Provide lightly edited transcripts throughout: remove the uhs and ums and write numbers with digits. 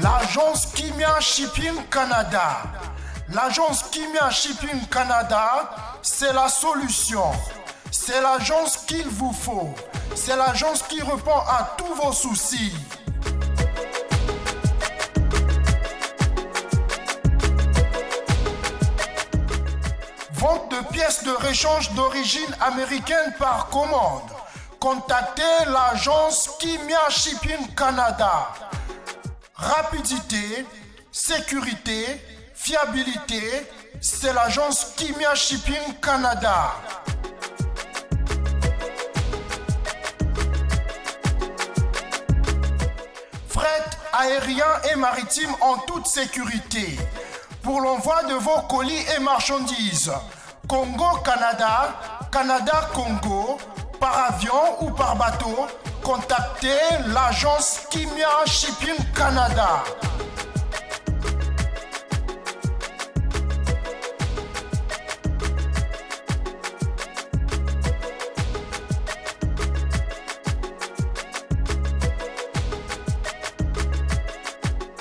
L'agence Kimia Shipping Canada. L'agence Kimia Shipping Canada, c'est la solution. C'est l'agence qu'il vous faut. C'est l'agence qui répond à tous vos soucis. Vente de pièces de rechange d'origine américaine par commande. Contactez l'agence Kimia Shipping Canada. Rapidité, sécurité, fiabilité, c'est l'agence Kimia Shipping Canada. Fret aérien et maritime en toute sécurité. Pour l'envoi de vos colis et marchandises, Congo-Canada, Canada-Congo, par avion ou par bateau, contactez l'agence Kimia Shipping Canada.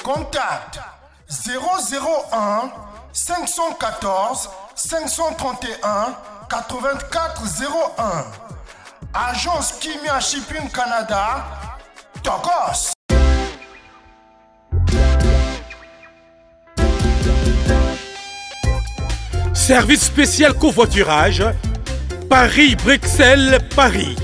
Contact 001 514 531 8401. Agence Kimia Shipping Canada, Tokos. Service spécial covoiturage, Paris-Bruxelles-Paris.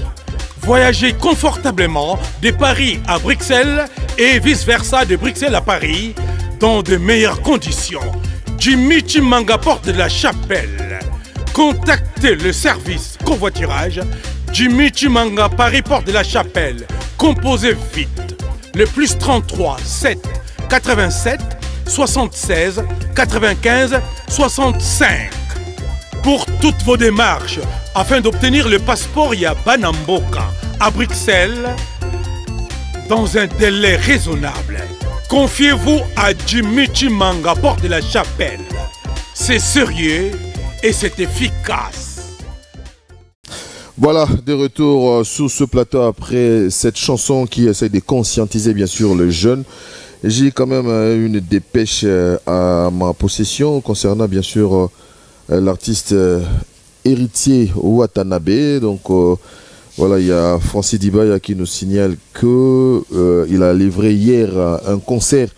Voyagez confortablement de Paris à Bruxelles et vice-versa de Bruxelles à Paris dans de meilleures conditions. Jimmy Chimanga, porte de la Chapelle. Contactez le service covoiturage Jimmy Chimanga, Paris, porte de la Chapelle. Composez vite. Le plus 33 7 87 76 95 65. Pour toutes vos démarches, afin d'obtenir le passeport Yabanamboka à Bruxelles, dans un délai raisonnable, confiez-vous à Jimmy Chimanga, porte de la Chapelle. C'est sérieux et c'est efficace. Voilà, de retour sur ce plateau après cette chanson qui essaie de conscientiser bien sûr les jeunes. J'ai quand même une dépêche à ma possession concernant bien sûr l'artiste Héritier Watanabe. Donc voilà, il y a Francis Dibaya qui nous signale qu'il a livré hier un concert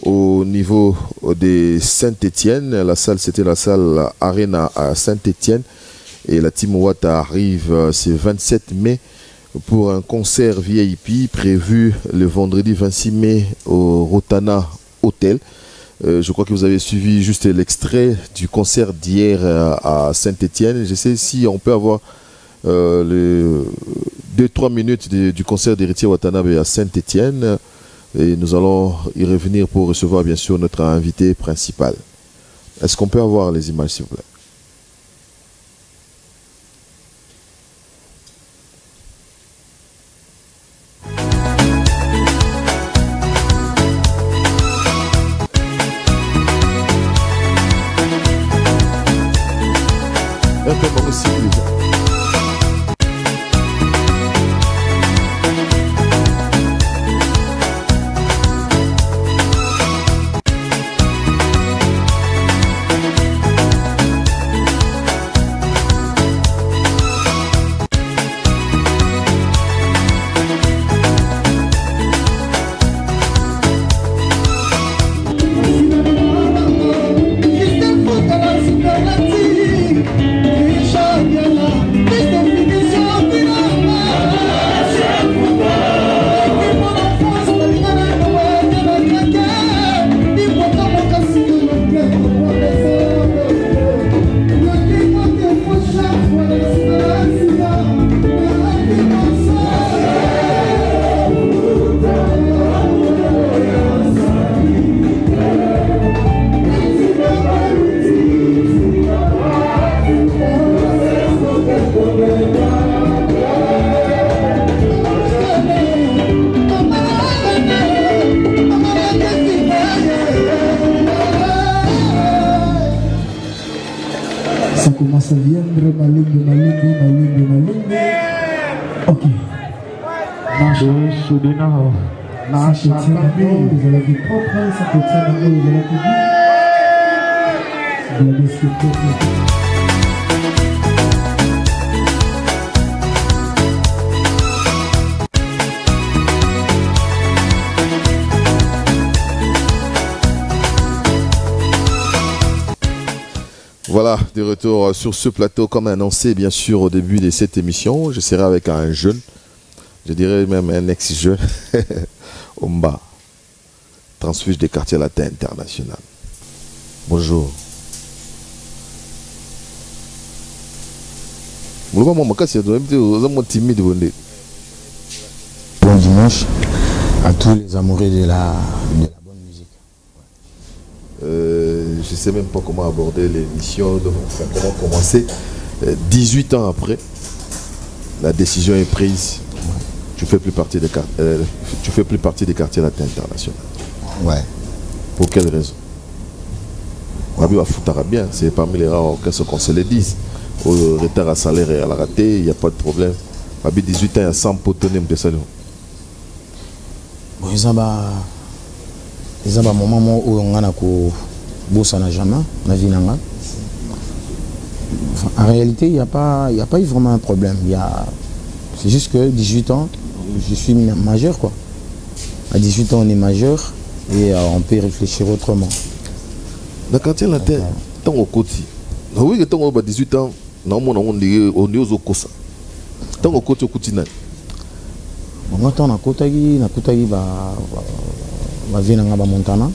au niveau de Saint-Étienne. La salle, c'était la salle Arena à Saint-Étienne. Et la Team Wata arrive ce 27 mai pour un concert VIP prévu le vendredi 26 mai au Rotana Hotel. Je crois que vous avez suivi juste l'extrait du concert d'hier à Saint-Étienne. Je sais si on peut avoir 2-3 minutes du concert d'Héritier Watanabe à Saint-Étienne. Et nous allons y revenir pour recevoir bien sûr notre invité principal. Est-ce qu'on peut avoir les images s'il vous plaît? commence à viendre, Malumbe. Ok. ça te tient à nous, ils ont dit propre, ça te tient à nous, ils ont dit. Ils ont dit ce que Voilà, de retour sur ce plateau, comme annoncé bien sûr au début de cette émission. Je serai avec un jeune, je dirais même un ex-jeune, Omba, transfuge des quartiers latins international. Bonjour. Bon dimanche à tous les amoureux de la bonne musique. Je ne sais même pas comment aborder l'émission, comment commencer. 18 ans après, la décision est prise. Tu fais plus partie des quartiers latins internationaux. Ouais. Pour quelle raison? Bien, c'est parmi les rares orchestres qu'on se les dise. Au retard à salaire et à la raté, il n'y a pas de problème. 18 ans, il y a 100 potonnes de salon. Bon, ils ont un moment où on a bossé à jamais, la vie n'a. En réalité, il n'y a pas eu vraiment un problème. C'est juste que 18 ans, je suis majeur, quoi. À 18 ans, on est majeur et on peut réfléchir autrement. Dans le quartier latin, tant au côté. Oui, tant au 18 ans, on est aux Okosa. Tant au côté au Koutinan. Bon, on a côté va venir à Montana.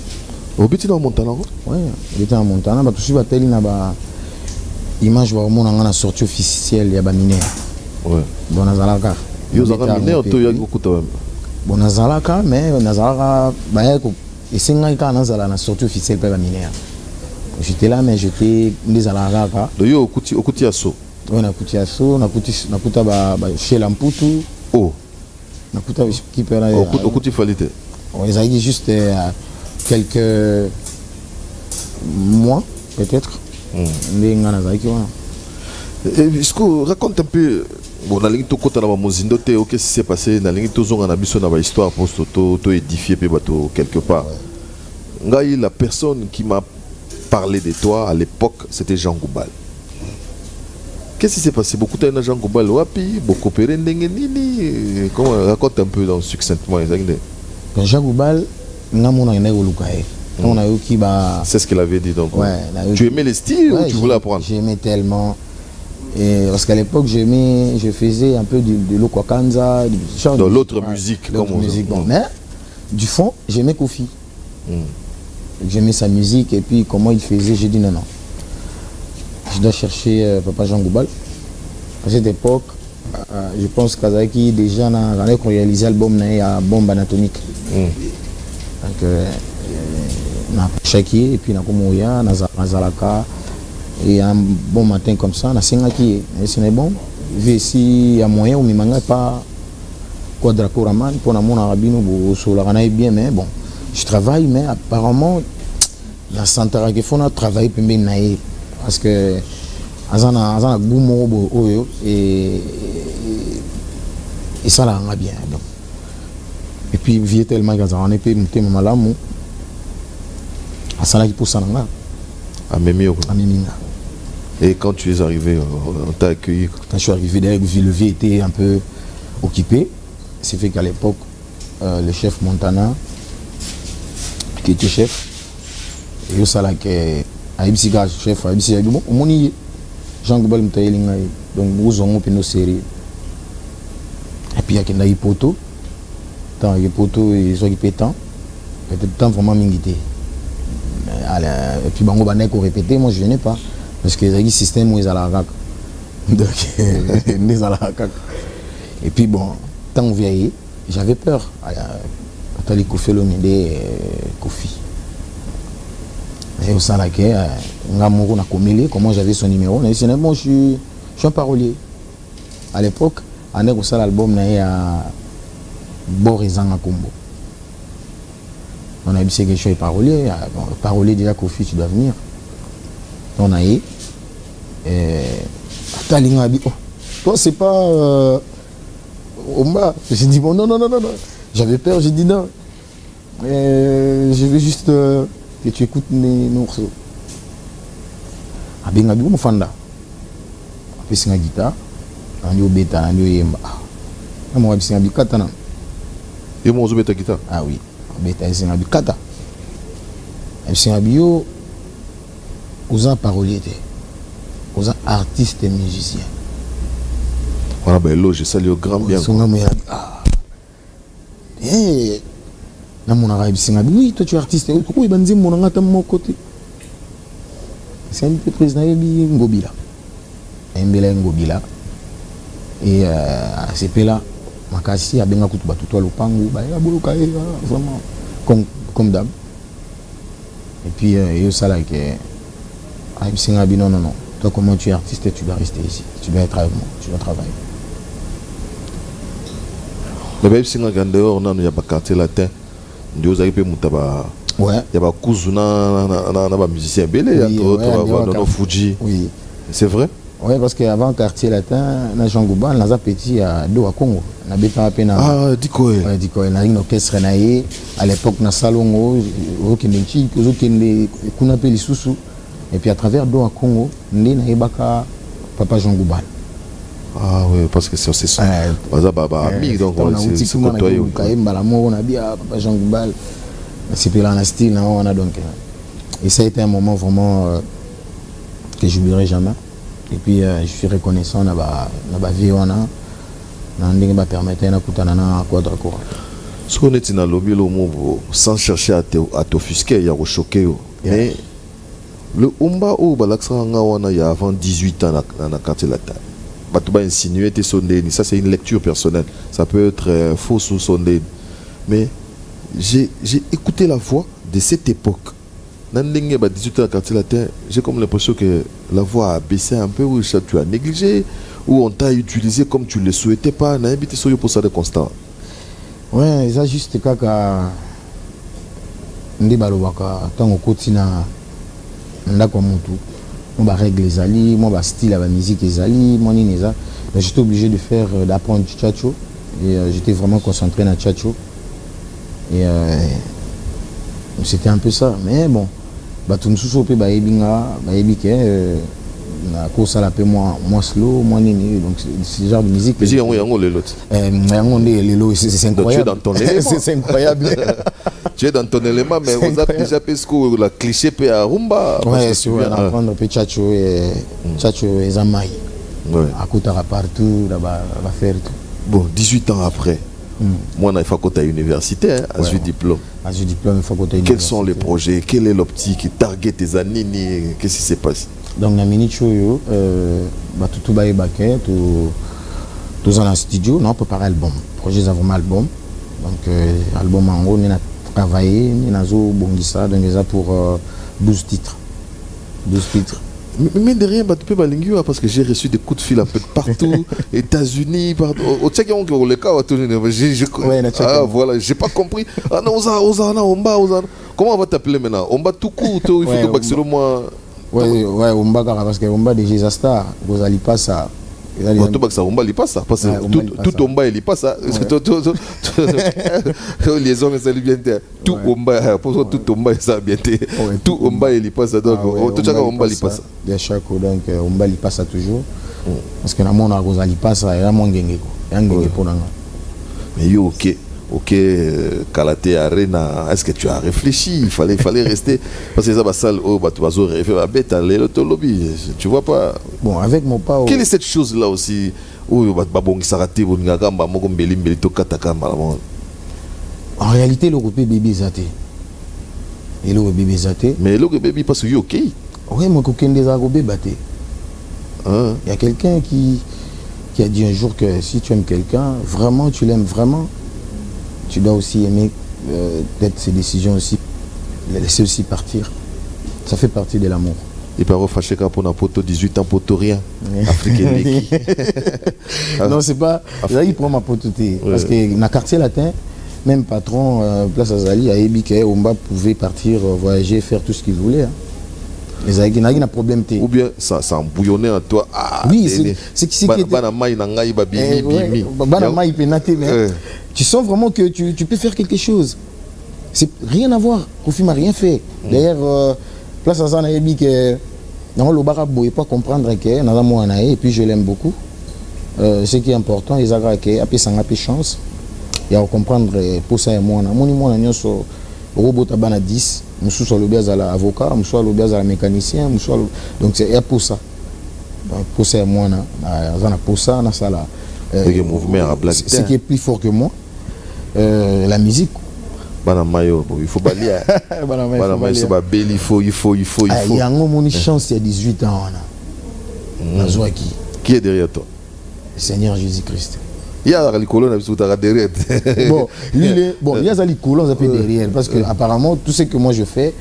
Au biti dans Montana? Oui, il était en Montana. Tout de suite, il y a une image où on a sortie officielle, il y a des mineurs. Oui. Bon, on a des mineurs, il y a beaucoup de temps. Bon, on a mais on a et c'est une sortie officielle pour les mineurs. J'étais là, mais j'étais des Alaraka. Donc, au Koutiasso. Oui, on a Koutiasso, on a chez Lamputu. Oh. On a qui peut aller. Au Koutifalité. Ils ont juste quelques mois, peut-être. Est-ce que raconte un peu. Bon, dans l'ingénieur côté là, Mozindo, qu'est-ce qui s'est passé dans l'ingénieur on a besoin d'avoir histoire pour to édifier quelque part. La personne qui m'a parlé de toi à l'époque, c'était Jean Goubal. Qu'est-ce qui s'est passé? Beaucoup de Jean Goubal, wapi, beaucoup de nini. Comment raconte un peu succinctement. Jean Goubal, c'est ce qu'il avait dit donc. Ouais, tu aimais les styles ou tu voulais apprendre? J'aimais tellement. Et parce qu'à l'époque, je faisais un peu de l'Okwakanza, de l'autre musique. Bon. Mais du fond, j'aimais Kofi. J'aimais sa musique et puis comment il faisait, j'ai dit non. Je dois chercher Papa Jean Goubal. À cette époque, je pense qu'Azaki déjà avait réalisé l'album Bombe Anatomique. Donc, na Chaki et puis na Komoya, na Zalaka. Et un bon matin comme ça, na Singaki. Et ce n'est bon. Il y a moyen où il n'y a pas Quadraco Raman pour mon arabino sur la bien, mais bon. Je travaille, mais apparemment, la Santara Gefona travaille pour me parce que Azana Goumo et ça là bien. Donc. Et puis, il y tellement on est pu monter mon malamu. À ça là, il pousse en là. À Memio. À Memina. Et quand tu es arrivé, on t'a accueilli? Quand je suis arrivé, le vie était un peu occupé. C'est fait qu'à l'époque, le chef Montana, qui était chef, et au salaire que Aïbsiga, chef Aïbsiga, bon, on y est. Jean Goubal Mtaïlinga, donc nous avons nos séries. Et puis il y a des poteaux. Tant les poteaux, ils sont pétants. Peut-être temps vraiment mingité. Et puis bango banek au répété, moi je venais pas. Parce que le système où ils allaient à la donc ils allaient à la. Et puis bon, tant que vieilli, j'avais peur. Quand les Kofi Olomide, Kofi. Et au sein de laquelle, on a commis comment j'avais son numéro. On a dit, bon, je suis un parolier. À l'époque, on a eu l'album à Borizan à Combo. On a dit que je suis parolier. Parolier déjà, Kofi, tu dois venir. On a eu. Talinga a dit, oh, toi, c'est pas. Omba. J'ai dit, bon, non. J'avais peur, j'ai dit non. Je veux juste que tu écoutes mes morceaux. Abenga bi mufanda. Apesi nga guitare. Andi obeta andi oyemba. Amo apesi nga bikata na. Et moi, je vais ta guitare. Ah oui. Obeta apesi nga bikata. Apesi nga bio aux paroliers, aux artistes et musiciens. Voilà, ben là, je salue au grand bien. Eh, oui, toi tu es artiste. Pourquoi il va dire mon mon côté? C'est un peu président Ngobila. Mbela Ngobila. Et c'est là, Makasi a bien écouté tout le pango, vraiment comme d'hab. Et puis il y a ça là que non, toi comment tu es artiste, tu dois rester ici, tu dois être avec moi, tu dois travailler. Mais même si on a dehors, on a pas quartier latin, Dieu a pu mutaba. Ouais. Il y a pas cousuna, na musicien belé, dans Fuji. Oui. C'est vrai? Oui, parce qu'avant quartier latin, na Jean Gouba, na za petit à Do à Congo, na beta pena. Ah, Dikoé. Ouais, Dikoé, na une orchestre naïe à l'époque na salongo, okendenti, okende kuna pe lisusu. Et puis à travers Do à Congo, ndi na ebaka Papa Jean Gouba. Ah oui, parce que c'est ça. Baba ami donc c'est côtoyé. On a bien Papa Jean Gouba. C'est puis là en style, on a donc. Et ça a été un moment vraiment que je n'oublierai jamais. Et puis je suis reconnaissant na ba vie wana na ndenge ba permettre na kutana na quadra cour. Ce qu'on est dans lobby le mot sans chercher à t'offusquer, il y a choqué. Mais le umba ou balaksanga wana il y a avant 18 ans dans quartier latin. Bah tu vas insinuer tes sondés, ça c'est une lecture personnelle. Ça peut être faux ou sondé. Mais j'ai écouté la voix de cette époque. Dans 18 ans dans quartier latin, j'ai comme l'impression que la voix a baissé un peu, ou tu as négligé, ou on t'a utilisé comme tu ne le souhaitais pas. On a invité sur pour ça de constat. Ouais, ça juste kaka. Ndi balobaka tango kotina ndako mutu. Moi ba règle ezali, moi ba style la musique ezali, moi nini ça. J'étais obligé de faire d'apprendre du tchatcho et j'étais vraiment concentré dans le tchatcho. Et c'était un peu ça, mais bon. Bah tout nous soupe bah ebinga bah ebike na kosa la pe moi slow moi nini donc c'est ce genre de musique. Mais yango les lots. C'est incroyable. Tu es dans ton élément. C'est incroyable. Tu es dans ton élément mais on a déjà parce que la cliché peut à rumba. Ouais, c'est vrai apprendre peu tchatcho et zamai. Ouais. À Kotara partout là-bas va faire tout. Bon, 18 ans après. Moi, il faut que tu aies université, à ce diplôme. À ce diplôme, il faut que tu aies quels sont les projets? Quelle est l'optique? Target tes années? Qu'est-ce qui s'est passé? Donc, dans Mini Choyo, tout va être dans un studio, on peut préparer l'album. Le projet est vraiment album. Donc, l'album en gros, on a travaillé, on a bongisa, donc ça pour 12 titres. 12 titres. Mais derrière, tu peux balinguer parce que j'ai reçu des coups de fil un peu de partout, États-Unis, au Tchèque, on a le cas, ah voilà, j'ai pas compris. Ah non, Omba. Comment on va t'appeler maintenant? Omba tout court, il faut que tu moi. Ouais, Omba, parce que Omba déjà Star, vous allez pas ça. Tout ça, Omba il passe ça, parce que tout Omba il passe ça. Les hommes ça bien tout Omba, pour tout Omba ça bien tout Omba il passe ça donc tout chaque Omba il passe. Bien chaque donc Omba il passe ça toujours. Parce que na mon a vous allez pas ça, et mon ngenge ko, ngenge pour nanga. Mais yo OK Kalaté Arena, est-ce que tu as réfléchi? Il fallait rester parce que ça va salle oh bah tu vas rêver bête aller le lobby, tu vois pas. Bon avec mon pas. Quelle est cette chose là aussi où bah bon qui s'arrête bon ngakamba moko mbeli to katakamba. En réalité le groupe bébé zaté. Et le bébé zaté. Mais le bébé parce que OK. Oui, moi coquin des agobé batté. Il y a quelqu'un qui a dit un jour que si tu aimes quelqu'un, vraiment tu l'aimes vraiment. Tu dois aussi aimer peut-être ses décisions aussi, les laisser aussi partir. Ça fait partie de l'amour. Et par fâché quand on a poto 18 ans poto rien. Africain. Non, c'est pas. Là il prend ma poto parce que dans le quartier latin, même patron Place Azali à Ebike, Omba pouvait partir voyager, faire tout ce qu'il voulait. Hein. Les Aïgis n'ont pas de problème. Ou bien ça embouillonnait en toi. Ah, oui, c'est qui c'est. Tu sens vraiment que tu peux faire quelque chose. c'est rien à voir. Kofi m'a rien fait. D'ailleurs, place à ça, on a dit que non, le Bara ne pas comprendre que nous avons un et puis je l'aime beaucoup. Ce qui est important, ils ont une chance. Il y a comprendre pour ça et moi. Mon robot à 10, je suis avocat, je suis mécanicien, donc c'est pour ça. Pour ça et moi, pour ça, ce qui est plus fort que moi, la musique. Il faut balayer. Il faut. Il y a une chance, il y a 18 ans. Qui est derrière toi? Le Seigneur Jésus-Christ. Il y a les colonnes qui sont derrière. Bon, il y a les colonnes derrière. Parce que apparemment, tout ce que moi je fais,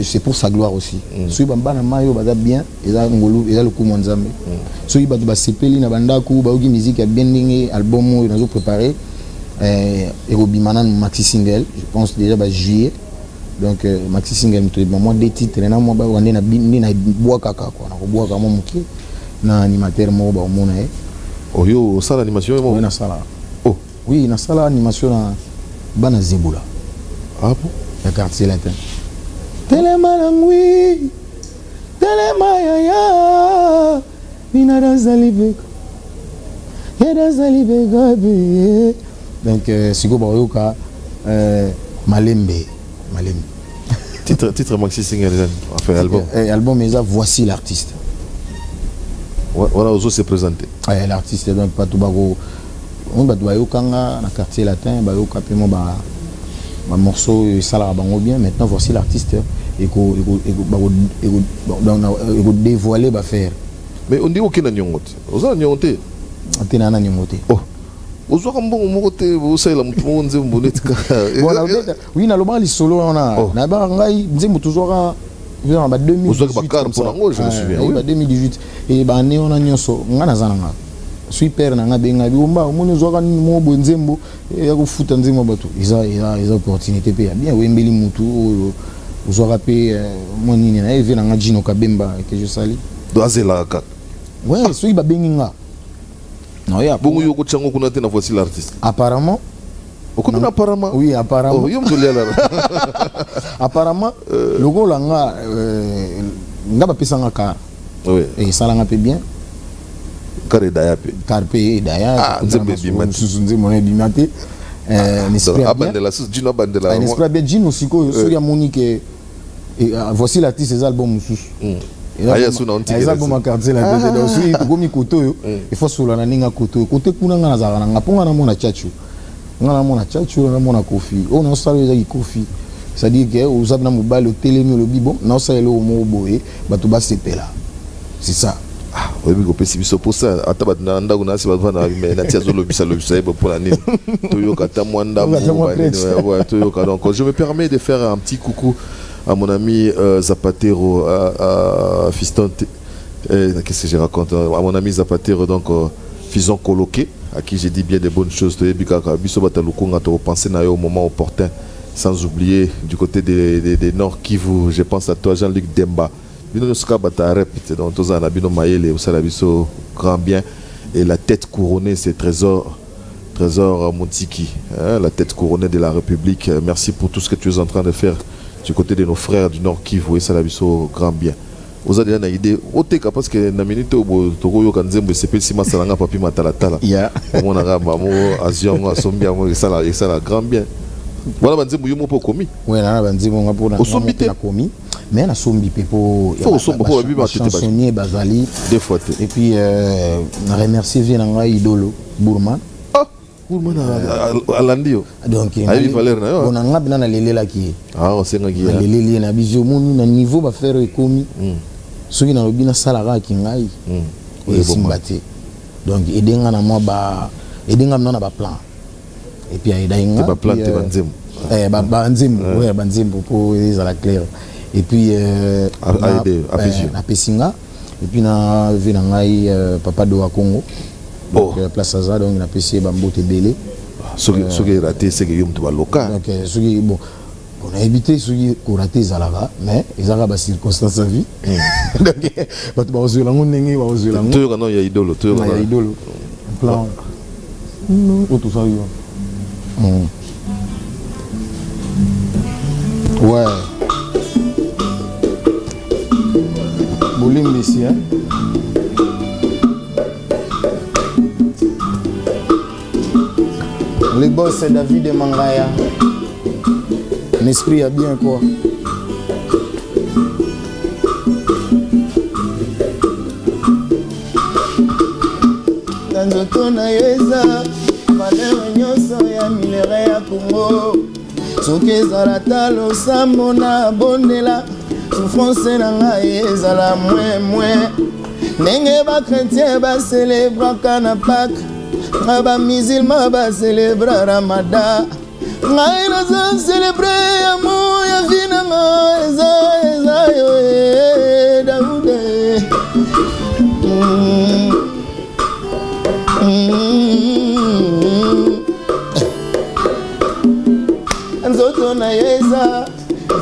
c'est pour sa gloire aussi. Si vous avez bien, il y a le coup de Nzambe. Si vous avez sepeli na bandaku, ba ogi musique bien dingé album ils ont préparé et Robimanan maxi single, je pense déjà juillet. Donc maxi single moi des titres na moi ba wande na bois kaka quoi, na bois kama muki na animateur mo ba mona e. Oh yo, ça l'animation est bon. Oh. Oui, na sala animation na bana Zebula. Ah bon? Le quartier latin. Telemangui. Telemaya. Mina zalibeka. Yeda zalibeka be. Donc siko bayoka Malembe. Titre maxi single enfin album. Album mais ça voici l'artiste. Voilà, Ozo s'est présenté. L'artiste, donc, pas tout bago. On va dans le quartier latin, un morceau, ça l'a bien. Maintenant, voici l'artiste. Et dévoiler, va faire. Mais on dit aucun agneau. Ozo agneau. On a agneau. Oh. Ozo a un bon mot. Vous savez, la mouton, c'est un bonnet. Oui, on a le bas, les solos, on a. On a toujours. Je me souviens. Oui, 2018. Et on a super na benga biomba omoni zoka mo bonzembo ya ko futa nzembo bato ils ont opportunité pe bien wembeli mutu zoka pe moni na eve na ngajino kabemba que je sali do azela ka ouais so iba benginga non ya bongo yoko chango kuna tena voici l'artiste apparemment apparemment oui apparemment oh yom dolela apparemment logo langa ngaba pesanga ka oui et ça langa pe bien Carpe Daya. Carpe Daya. Ah, Nzembe Bimati. Nzembe Bimati. N'espère bien. N'espère bien. Gino Siko, Soya Monique. Voici l'artiste des albums. Les albums à quartier là. Il faut gomi koto. Il faut sur la ninga koto. Kote kuna nga nazara. Nga ponga na mona chachu. Nga na mona chachu na mona kofi. On a installé les kofi. C'est-à-dire que vous avez na mobile le télémi le bibon. Non ça est le homo boé. Batuba c'était là. C'est ça. Oui, pour ça, donc je me permets de faire un petit coucou à mon ami Zapatero, à Fiston, qu'est-ce que je raconte, à mon ami Zapatero, donc Fison Coloqué, à qui j'ai dit bien des bonnes choses, au moment opportun, sans oublier du côté des Nord Kivu, je pense à toi Jean-Luc Demba. Donc, grand bien. Et la tête couronnée, c'est Trésor Montiki, hein, la tête couronnée de la République. Merci pour tout ce que tu es en train de faire du côté de nos frères du Nord Kivu. Et ça, la grand bien. Vous avez une idée, parce que na minute où Togo Kanzembo c'est si masalanga papi matalatala. On a Azion, Sombia, ça la grand bien. Voilà, Banzembo Yomo pour commis. Oui, là, Banzembo pour la commis. Mais la sombi pepo chansonnier Bazali deux fois et puis on remercie Vienanga Idolo Bourman Bourman à Landio donc il valeur na on a bien na lele la qui on sait nga na lele na biso mon na niveau ba faire ekomi soki na lobina salara ki ngai et simbate donc edenga na moi ba edenga na ba plan et puis edenga ba plan te banzembo banzembo ouais banzembo pour les à la claire. Et puis na Pesinga et puis na Venangai papa de Congo donc place ça donc na PC bambote belé ce qui raté c'est que yom to local donc ce qui bon on a évité ce qui raté zalava mais ils ont ba circonstances à vie donc bato ba ozo lango ndenge ba ozo lango to non ya idolo to ya idolo plan tout ça yo Ouais. Boulim ici, hein. Le boss c'est David de Mangaya. L'esprit a bien quoi. Nzoto na yeza valeur nyonso ya milere ya Congo. Soki ezala talo sambo na bondela souffrance na ngai ezala mwe ndenge ba chrétien ba célébraka na Pâques na ba musulman ba célébra Ramadan ngai nazo célébrer amour ya vie na ngai eza yo Daouda nzoto na yeza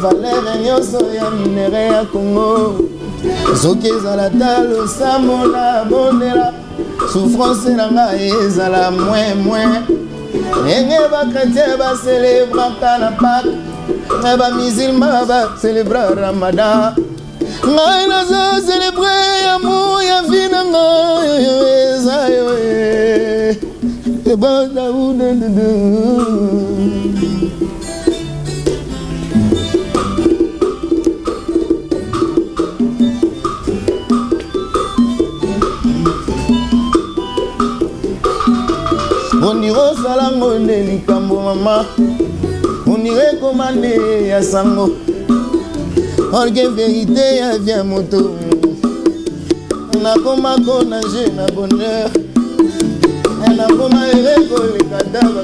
valeur nyonso ya minere ya Congo soki ezala talo sambo na bondela souffrance na ngai ezala mwe ndenge bakretien bacélébraka na Pâques na bamusulman bacélébra Ramadan ngai nazo célébre amour ya vie na ngai eza yo eba Daouda on ira salango ne likambo mama on irait commander ya sango orgue vérité ya via moto na koma konager na bonheur na koma ereko le kadava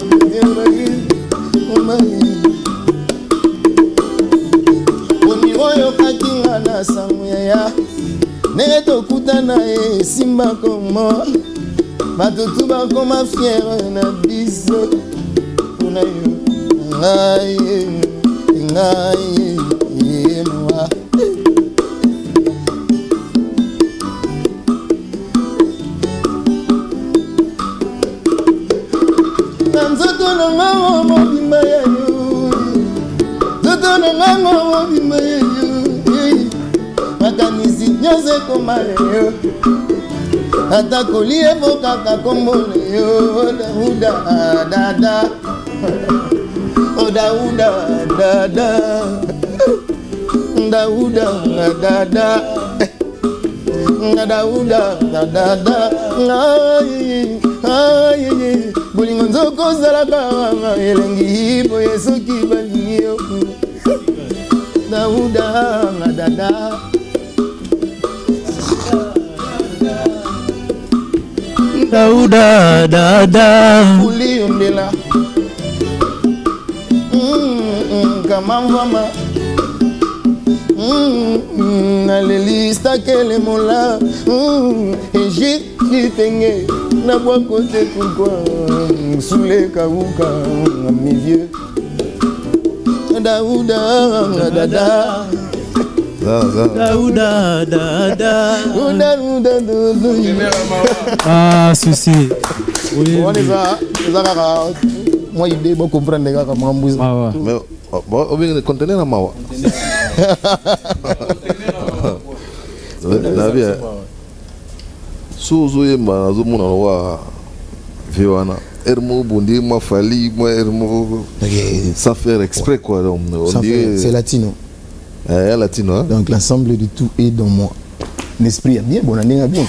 on ira yo kakinga na sango ya ne to kutana e simba komo batutu bakoma fiere na biso mpona yo ngai moi na nzoto na ngango mobimba ya yo nzoto na ngango mobimba ya yo makanisi nyonso ekoma leyo ata koli evokaka kombo na yo Daouda dada oh Daouda dada Daouda dada Daouda dada ay bolingo nzoko zalaka elengi boye soki balingi yo Daouda dada Daouda dada Uli ondela Kamamvama Naleli stakele mola Ejit tenge Na bois côté pourquoi Soule kawuka Mes vieux Daouda dada Daouda dada ah souci on est ça moi idée bon comprendre les gars comme Mambouza mais bon on vient de contenir la mawa na bien suzu yemba azumuna wa viwana Hermo Bondi moi Fali moi Hermo sans faire exprès quoi on dit c'est latino latino hein? Donc l'ensemble du tout est dans moi. L'esprit est bien, bon année est bien.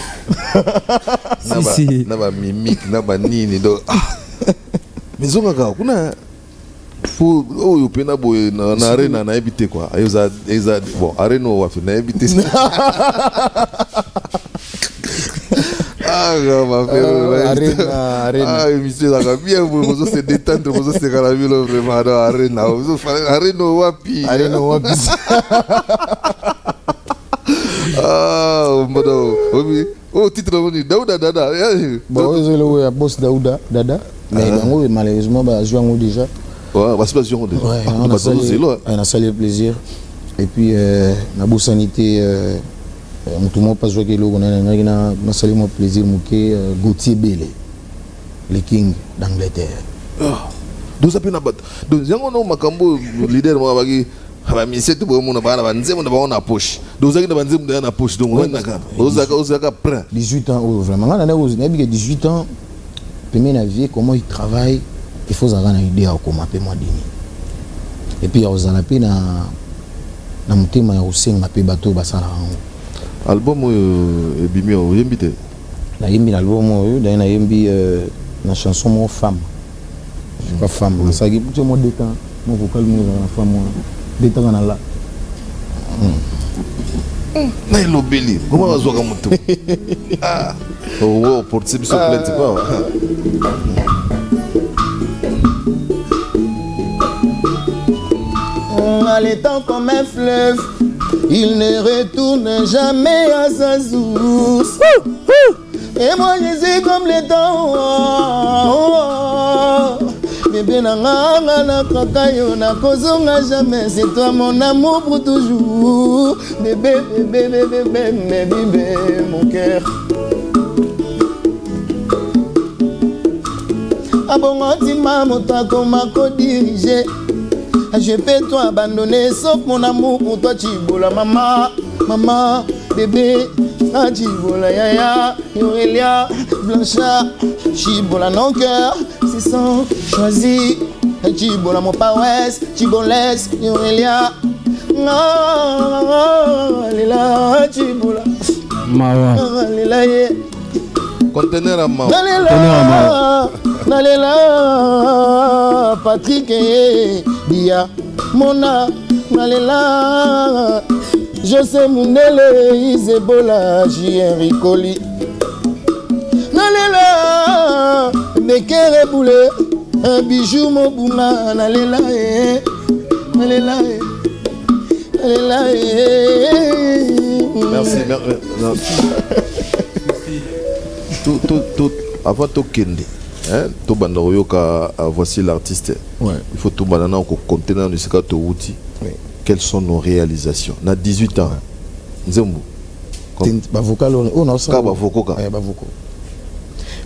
Si. Naba mimique, naba nini do. Mais on a kuna faut oh yo pena boy na arena na habiter quoi. Eza bon arena wa na habiter. Ah ma frère. Arena. Ah monsieur ça bien vous se détendre vous se caraville vraiment arena. Arena wapi. Arena wapi. Ah modo. Oh titre venu Daouda dada. Bon le boss Daouda dada. Mais malheureusement bah jouons déjà. Ouais, bah c'est pas jouons déjà. On a salué plaisir. Et puis la bonne sanité tout le monde pas jouer que l'eau on a salué mon plaisir mouké Gauthier Bélé le king d'Angleterre. Donc ça peut n'abat. Donc j'ai un makambo leader moi bagi ba mise tu bo mona ba na banze mona ba na poche donc zaki na banze mona na poche donc on a ozaka prêt 18 ans vraiment on a 18 ans premier navire comment il travaille il faut avoir une idée comment payer moi demi et puis aux alapé na mutema ya usenga pe bato basala album ebimi oyembi te na yembi na album oyo na yembi na chanson mon femme je pas femme na sagi tout mo détend mon vocal mo na femme détend na la na ilobeli comment wazoka mutu ah oh pour tirer sur plainte pas le temps comme un fleuve, il ne retourne jamais à sa source. Et moi je suis comme le temps. Bébé nanga na kakayo na kozonga jamais. C'est toi mon amour pour toujours. Bébé, bébé, bébé, bébé, bébé, mon cœur. Abongotima motako mako dirigé. Je peux toi abandonner sauf mon amour pour toi Chibola maman, maman, bébé, Chibola yaya, Yorelia, Blanchard, Chibola non cœur, c'est sans choisi, Chibola mon paroisse, Chibolès, Yorelia, Léla, Chibola, Mawa, Léla ye. Conteneur à main. Nalela, Patrick et Dia, Mona, Nalela, José Mounele, Isebola, J.R. Ricoli. Nalela, Bekere Boulé, un bijou Mobouma, Nalela, Nalela, Nalela. Merci. Tout avant tout kende hein tout bandoyoka voici l'artiste ouais il faut tout banana au contenant de ce cas tout outil quelles sont nos réalisations na 18 ans nzembo ba vocal on a ça ba vokoka ba voko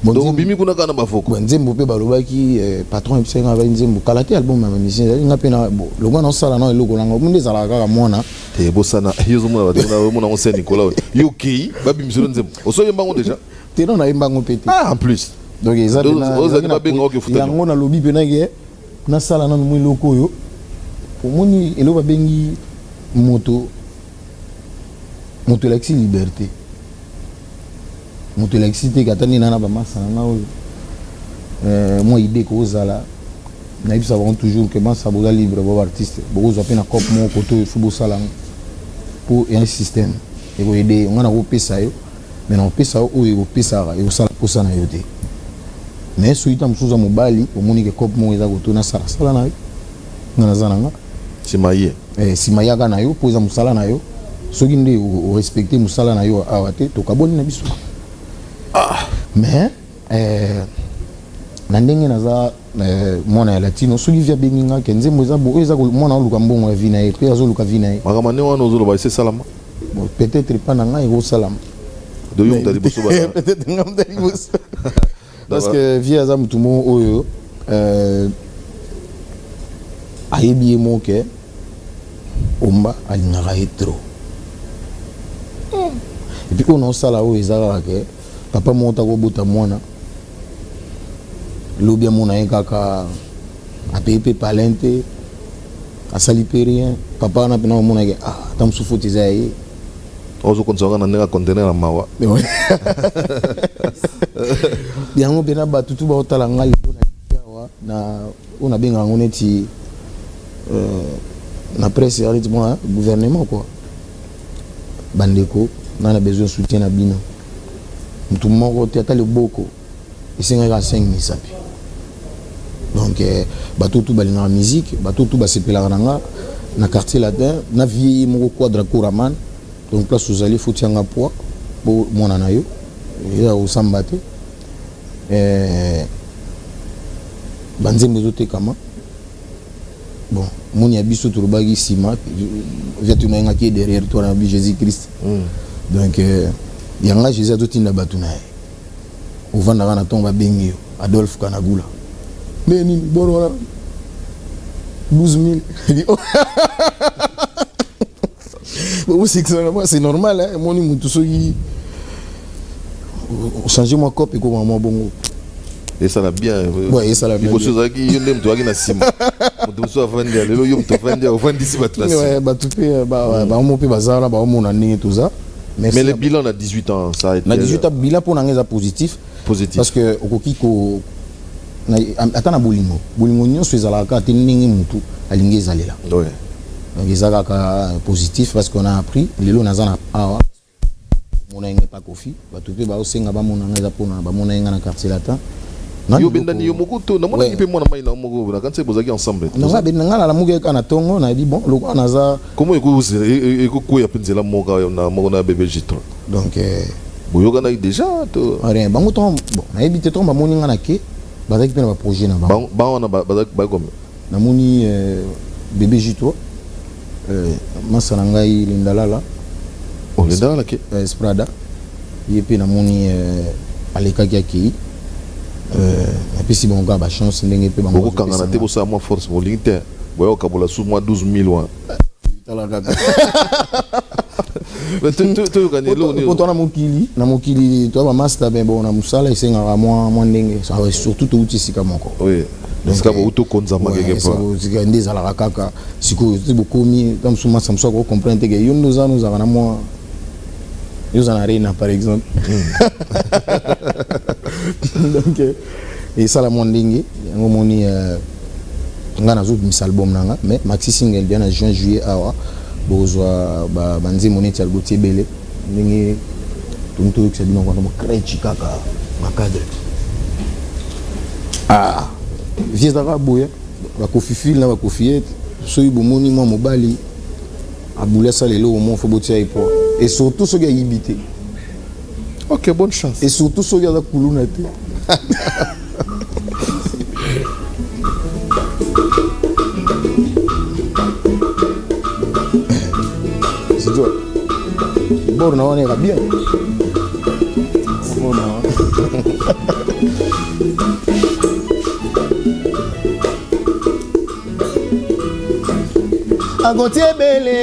donc bimi kuna kana ba voko nzembo pe balobaki patron episenga ba nzembo kalate album ma musicien nga pe na lo ngwana osala na eloko langa munde zala kaka mona te bosana yozo mona batena mona on Saint Nicolas yuki ba bimisolo nzembo osoyemba ngo déjà non na imbango pété ah en plus donc ils ont na lobby penage na sala na mu loko yo pour moni elo ba bengi moto l'axi liberté moto l'axi te katani na ba masa na moi idée ko zala na ibsa vont toujours que masa boza libre bo artiste bo zo pena cop mon koto fubo sala pour un système et ko aider on a ko pesa yo mais non pesa o e pesa e sala posa na yote mais suita musuza mobali omonike cop mo eza kotuna sala sala na yo ngana zananga simaye simaya kana yo poza musala na yo soki nde o respecter musala na yo awate to kaboni na biso mais na ndenge naza mwana ya latino soki via benginga kenze mo eza bo eza ko mwana luka mbongo ya vina e pe azo luka vina e makamane wana ozolo ba ese salama peut-être pas na ngai ko salama peut-être parce que via za mutumo oyo ayebi moke omba alingaka trop et puis on sala oyo ezalaka ke papa monta ko bota mwana lobia mona kaka apepe palente asali pe rien papa na pena mona ke tam sufuti zaye ozo konzonga na nega conteneur na mawa biango bena batutu ba otala ngali na ona benga ngoneti na presse ya ritmo gouvernement quoi bandeko na besoin soutien na bino mutu moko te atale boko esenga ka 5 misapi donc batutu balinga musique batutu basepela nanga na quartier latin na vie moko quadra couraman donc place aux allées faut tianga poids pour mon anayo ya osambate banzembo zote kama bon moni abiso turubagi sima via tunanga qui est derrière toi na Jésus Christ donc yanga Jésus azotinda batuna ovanda na tomba bengi Adolphe Kanagula mais ni borona 12 000 C'est normal, hein. Moi, tout ça, changer mon cop et comment moi bon. Et ça l'a bien. Ouais, et ça l'a bien. Il faut que tu aies toi qui n'as pas. Mais le bilan à 18 ans, ça a été. 18 ans, bilan pour nous positif. Positif. Parce que au Kiko, attends na bolingo. Bolingo nyo swezala ka teningi mutu alingi zalela. Ouais. Donc ezaka positif parce qu'on a appris lelo nazana awa. Mona nge pas kofi, ba tupe ba osenga ba mona ngeza pona ba mona nga na quartier latin. Yo bendani yo mokuto na mona kipe mona mai na moko na quand c'est bozaki ensemble. Non ba benanga la muge kana tongo na dit bon loko naza. Comment eko ya penzela moka na moko na bébé J3. Donc boyoka na déjà to. Rien bango ton bon na ebité ton ba moni nga na ke bazaki pe na ba projet na ba. Ba wana ba comme. Na moni bébé J3 masana ngai lindalala. Oh lindalala ke Sprada. Yepe na moni alekaki aki. Et puis si bon gars ba chance ndenge pe bango ko kanga na te bo sa moi force bo lingte boyo ka bola sous moi 12 000 loin mais tu gagner lo ni pour toi na mokili toi ba master ben bon na musala isenga moi ndenge ça surtout to uti sika moko oui donc ka bo to konza magege pa sika ndeza la kaka siko ti bokomi comme suma samso ko comprendre que yo nous avons na moi yo Arena par exemple. Donc et ça la mondingi ngomoni ngana zo mis album nanga mais maxi single bien en juin juillet awa bozwa ba banzi moneti algotie belé ndingi tuntu que c'est bien quand on crée chikaka ma cadre ah vieux dara boya ba kofifil na ba kofiet so ibomoni mo mobali abula ça lelo au mon faut botia ipo et surtout ceux qui a imité. Ok, bonne chance. Et surtout ceux qui a la couloune. C'est toi. Bon, on ira bien. Bon, à Gauthier Bélé,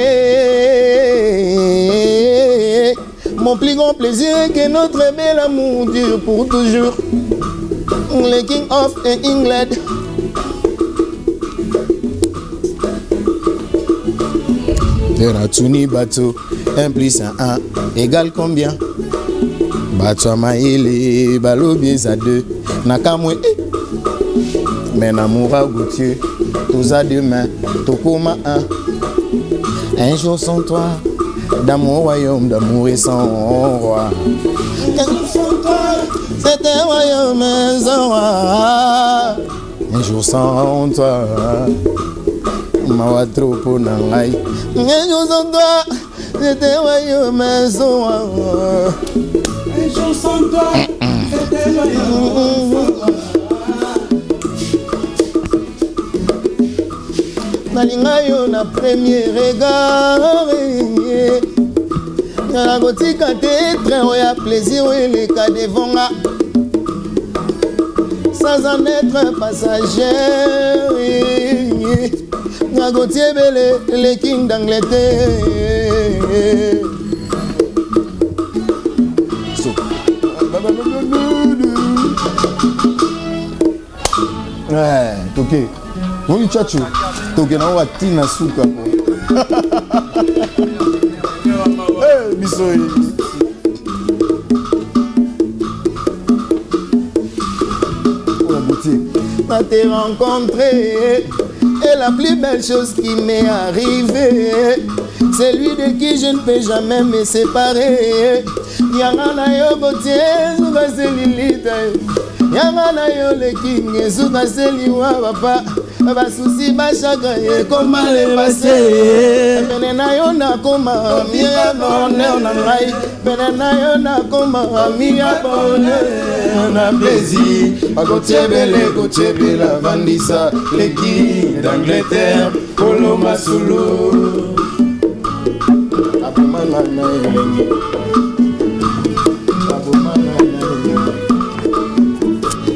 mon plus grand plaisir est que notre bel amour dure pour toujours. Le King of England. Le Ratsuni bateau, 1 plus 1 égale combien? Bateau maïle, balobi à 2. Nakamwe, mais Namoura Gauthier, tous à demain, Tokoma 1. Un jour sans toi, dans mon royaume d'amour et sans roi. Un jour sans toi, c'est un royaume sans roi. Un jour sans toi, ma wa trop pour nangai. Un jour sans toi, c'est un royaume sans roi. Un jour sans toi, c'est un royaume sans roi. Nalingayo na premier regard na gotika te train oya plaisir et les cas devant là sans en être passager na gotier belé les King d'Angleterre ouais ok. Oui, tchatchou. Toke na wati na suka ko. Eh, bisoi. Oh, boutique. À te rencontrer est la plus belle chose qui m'est arrivée. C'est lui de qui je ne peux jamais me séparer. Yangana yo botier, souka selilita. Yangana yo le King, souka seliwa papa. Ba souci ba chaka e koma le passé pene na yo na koma mi ya bonheur na ngai pene na yo na koma mi ya bonheur na plaisir Gauthier Bélé la vandisa les King d'Angleterre Polo Masulu abomana na elengi abomana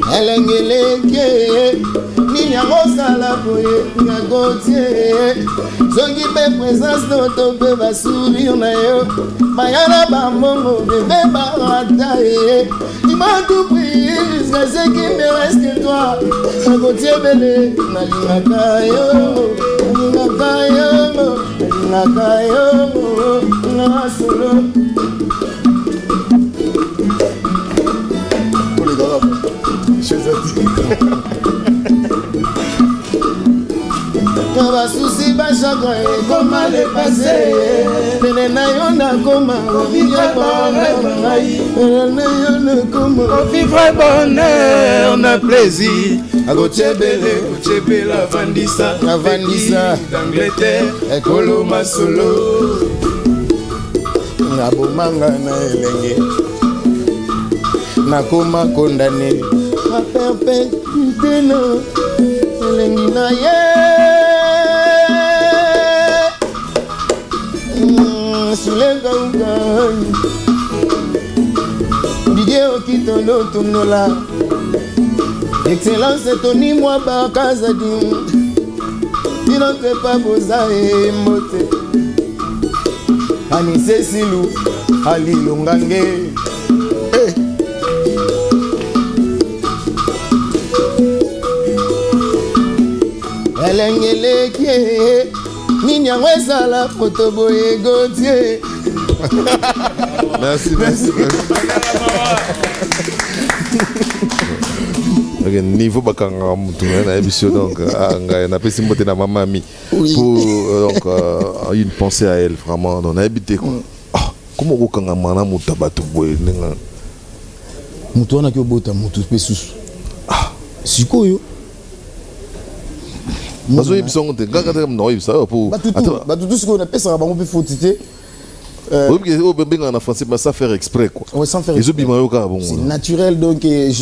na elengi elengi yango sala boye na Gautier zongi pe présence noto pe ba sourire na yo bayana ba mongo bébé barata tu m'as tout pris jusqu'à ce qu'il me reste que toi na Gautier bele na lingaka yo na solo pour les gars Kaba souci ba chagrin comment le passé pene na yo na koma vivre bonheur na plaisir Gautier Bela Vandisa d'Angleterre Ekolo Masolo na bomanga na elenge na koma condamné na perpétuité na elengi na ye sulenga ugani Didier Okitondo Tumnola Excellence Tony Mwaba Kazadi il n'entre pas boza et mote Anise Silou Ali Longange Elengele kie Ninya Wesala Fotoboye Gautier. Merci. Niveau bakanga mutu na émission donc na pesi mbote na mamami pour donc une pensée à elle vraiment on a habité quoi. Comment okanga mana mutu batu boye ninga mutu wana ki obota mutu pe susu sikoyo bazo yebisongo te ngaka te no yebisa pour batu tout sikoyo na pesa bango pe fotité oui, en français, mais ça faire exprès quoi. Ouais, sans faire exprès. C'est naturel donc et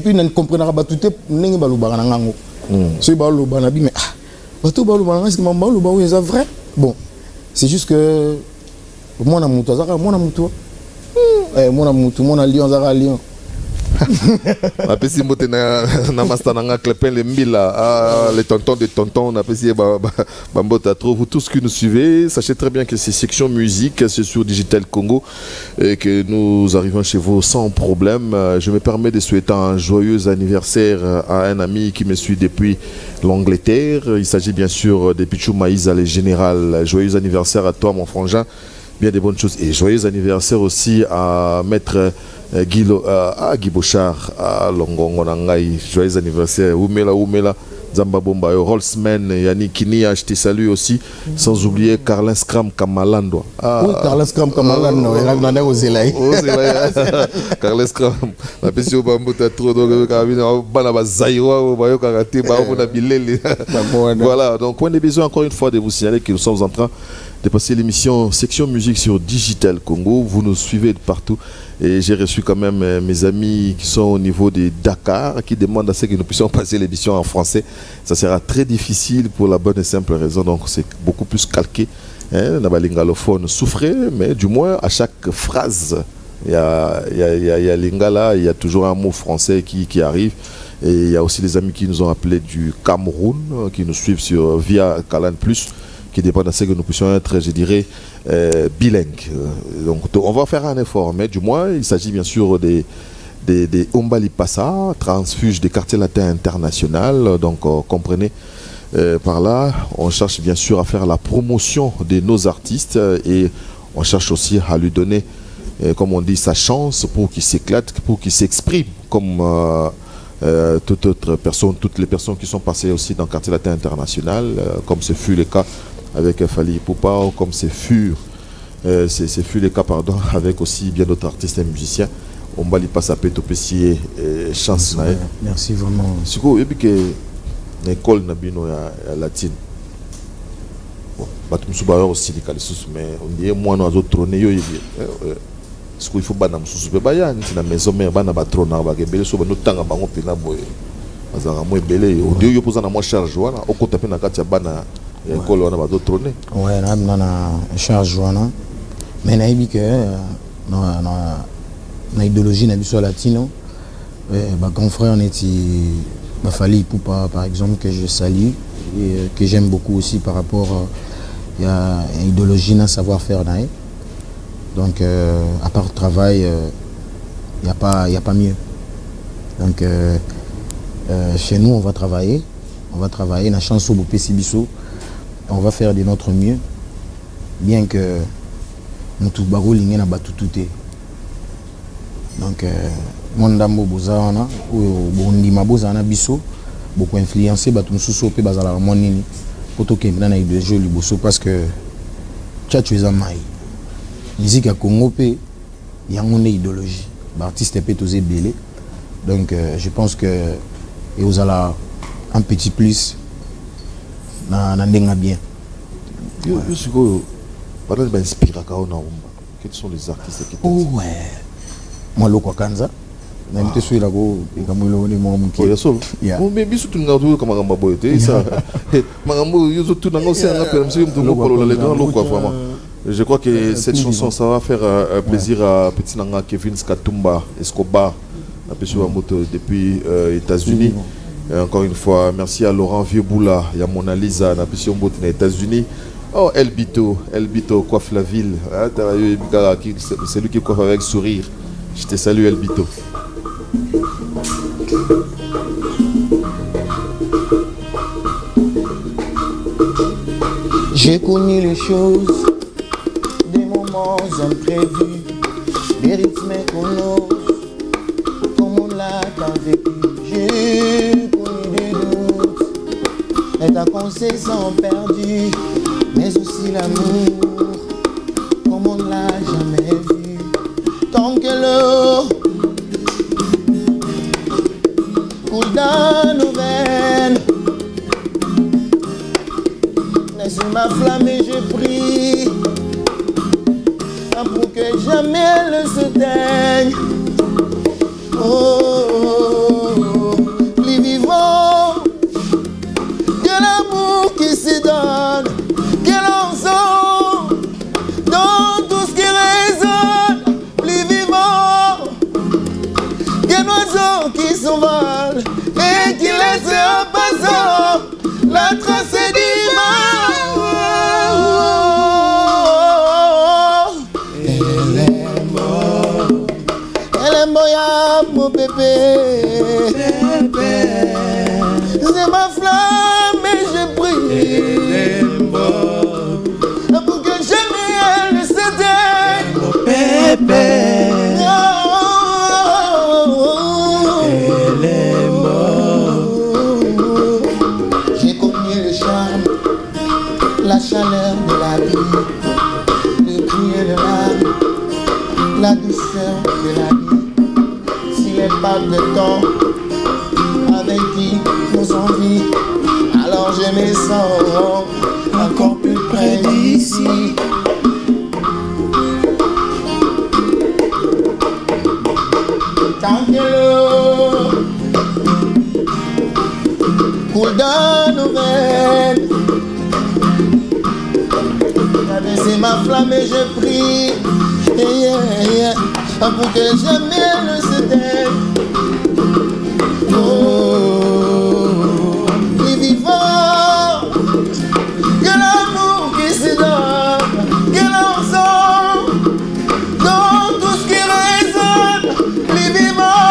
puis on comprendra pas tout n'est pas le baranango. C'est pas le banabi mais bateau ba le baranango est-ce que maman le ba oui c'est vrai. Bon, c'est juste que moi na mutu azaka moi na mutu. Moi na mutu moi na lion azaka lion. On a pesi mbote na mastananga clepin les mbila les tontons de tontons on a pesi bambota trop vous tous qui nous suivez sachez très bien que c'est section musique c'est sur Digital Congo et que nous arrivons chez vous sans problème. Je me permets de souhaiter un joyeux anniversaire à un ami qui me suit depuis l'Angleterre. Il s'agit bien sûr de Pichou Maïza le général. Joyeux anniversaire à toi mon frangin, bien des bonnes choses et joyeux anniversaire aussi à maître Guy Bochard à Longongo Nangai, joyeux anniversaire. Oumela, Zamba Bomba, Rolsman, Yannick Kini, je te salue aussi. Sans oublier Carlin Scram Kamalando. Oui, Carlin Scram Kamalando, il a gagné aux Zelaï. Carlin Scram, la question Bambota trop, donc, Banaba Zaïwa, Bayo Karate, Baona Bilele. Voilà, donc, on a besoin encore une fois de vous signaler que nous sommes en train de passer l'émission Section Musique sur Digital Congo. Vous nous suivez de partout. Et j'ai reçu quand même mes amis qui sont au niveau de Dakar, qui demandent à ce que nous puissions passer l'émission en français. Ça sera très difficile pour la bonne et simple raison. Donc c'est beaucoup plus calqué. L'ingalophone souffrait, mais du moins à chaque phrase, il y a l'ingala, il y a toujours un mot français qui arrive. Et il y a aussi des amis qui nous ont appelés du Cameroun, qui nous suivent via Calan Plus, qui dépendent de ce que nous puissions être, je dirais, bilingues. Donc on va faire un effort, mais du moins il s'agit bien sûr des Ombali Passa, transfuges des quartiers latins international. Donc comprenez, par là, on cherche bien sûr à faire la promotion de nos artistes et on cherche aussi à lui donner, comme on dit, sa chance pour qu'il s'éclate, pour qu'il s'exprime comme toute autre personne, toutes les personnes qui sont passées aussi dans le quartier latin international, comme ce fut le cas avec Fali Poupa, ou comme ce fut le cas avec aussi bien d'autres artistes et musiciens. On va lui passer à Pétopessier chance. Merci vraiment. C'est quoi, et puis que l'école Nabino latine. Bon, batum suba aussi les calisus, mais on dit moi nous autres trôner yo ce qu'il faut pas nous souper bayan, c'est la maison mais bana batrona ba gebele so bano tanga bango pena boy. Azara mo belé, on dit yo posa na moi charge wana, o kota pe na kati ya bana école wana ba do trôner. Ouais, na charge wana. Mais na ibi que na idéologie na biso latino, ba confrère on est Bafali Poupa, par exemple, que je salue et que j'aime beaucoup aussi par rapport à une idéologie, un savoir-faire. Donc, à part le travail, il n'y a pas mieux. Donc, chez nous, on va travailler. La chance au Bopessibiso, on va faire de notre mieux. Bien que nous tous baroulings na batutute. Donc, mon dame bozana ou bondi mabozana biso beaucoup influencé batumsuso pe bazala monini potoke na de jeu liboso parce que tchatchu ezamai musique à Congo pe yango ne idéologie artiste pe tozé belé. Donc je pense que et vous allez un petit plus na ndenga bien. Yo siko para ba inspira ka ona umba. Quels sont les artistes qui ouais. Moi Lokwa Kanza na mte suila ko ikamwilo ni mo mke ya solo mo me bisu tunga tu kama ngamba boyote ça mangambo yuzo tunga ngose nga pe msi mtu ngokolo le grand Lokwa vraiment. Je crois que cette chanson ça va faire un plaisir à petit nanga Kevin Skatumba Escobar la pêche à moto depuis États-Unis. Encore une fois merci à Laurent Vieux-Boula, il y a Mona Lisa na pêche moto aux États-Unis. Oh Elbito coiffe la ville, c'est lui qui coiffe avec sourire. Je te salue Elbito. J'ai connu les choses, des moments imprévus, des rythmes qu'on ose, comme on l'a tant vécu. J'ai connu des doutes, et ta concession perdue, mais aussi l'amour, comme on l'a jamais vu. Tant que l'eau coule dans nos veines, laisse ma flamme et je prie pour que jamais elle se teigne. Oh, plus vivant que l'amour qui se donne, que l'on sent dans tout ce qui résonne. Plus vivant qu'un oiseau qui s'envole et qui laisse en passant la trace du mal. Elle est moya mon bébé, c'est ma flamme et je prie pour que jamais elle ne s'éteigne. Mon bébé, elle est morte. J'ai connu le charme, la chaleur de la vie, le cri et le larme, la douceur de la vie. Si les pas de temps avec qui nos envies, alors je me sens encore plus près d'ici. Tant que l'eau coule dans nos veines, c'est ma flamme et je prie pour que jamais ne s'éteigne. Oh, plus vivant que l'amour qui se donne, que l'on sent dans tout ce qui résonne. Plus vivant,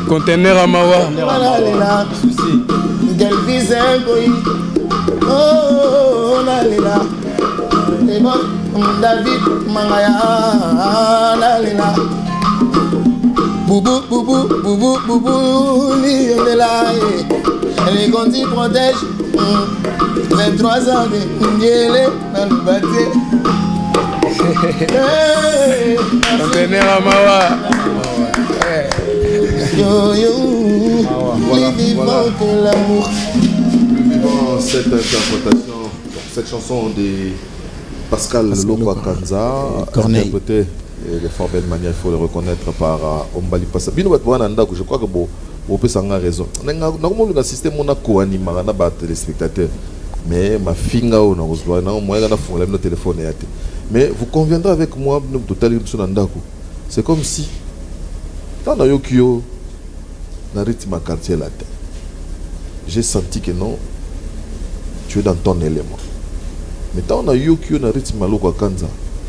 Conteneur à Mawa. Oh, Nalila, David Mangaya, Nalila, Boubou, Boubou, Boubou, Boubou, Nilila, les gondis protègent 23 ans de Ndiele, dans le bâti. Conteneur à Mawa. Yo, yo, plus vivant que l'amour. Cette interprétation, cette chanson de Pascal Lokwa Kanza, interprétée de fort belle manière, il faut le reconnaître par Ombali Passa. Bino Batouana, je crois que vous pouvez avoir raison. Normalement, le système on a co-animé les téléspectateurs, mais ma finga on a reçu, moi on a fait le téléphone. Mais vous conviendrez avec moi, c'est comme si, dans le Yokio, dans le rythme quartier là, j'ai senti que non, tu es dans ton élément. Mais quand on a Yokio, dans le rythme à Kanza,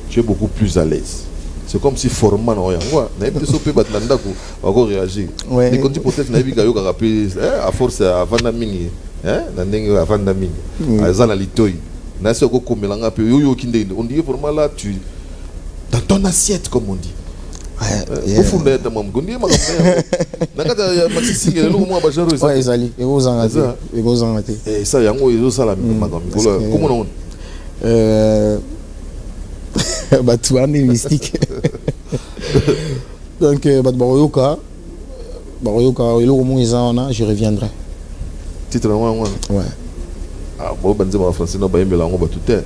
tu es beaucoup plus à l'aise. C'est comme si format non rien. Ouais, n'a pas de batanda pour réagir. Et quand tu peut-être n'a pas eu rappeler à force à Vandamingi, hein, n'a à Vandamingi, à Zanalitoi. N'a pas eu comme l'anga peu yo kinde. On dit format là tu dans ton assiette comme on dit. Au fond de ta maman, on dit ma n'a pas maxi single le moi bajaro. Ouais, Ezali. Et vous en avez. Et vous en avez. Et ça yango ils ça la madame. Comment on Batouan mystique. Donc, Baroyoka, je reviendrai. Titre ouais. Ah, bon, ben, en français, non, ben, mais là, on va tout faire.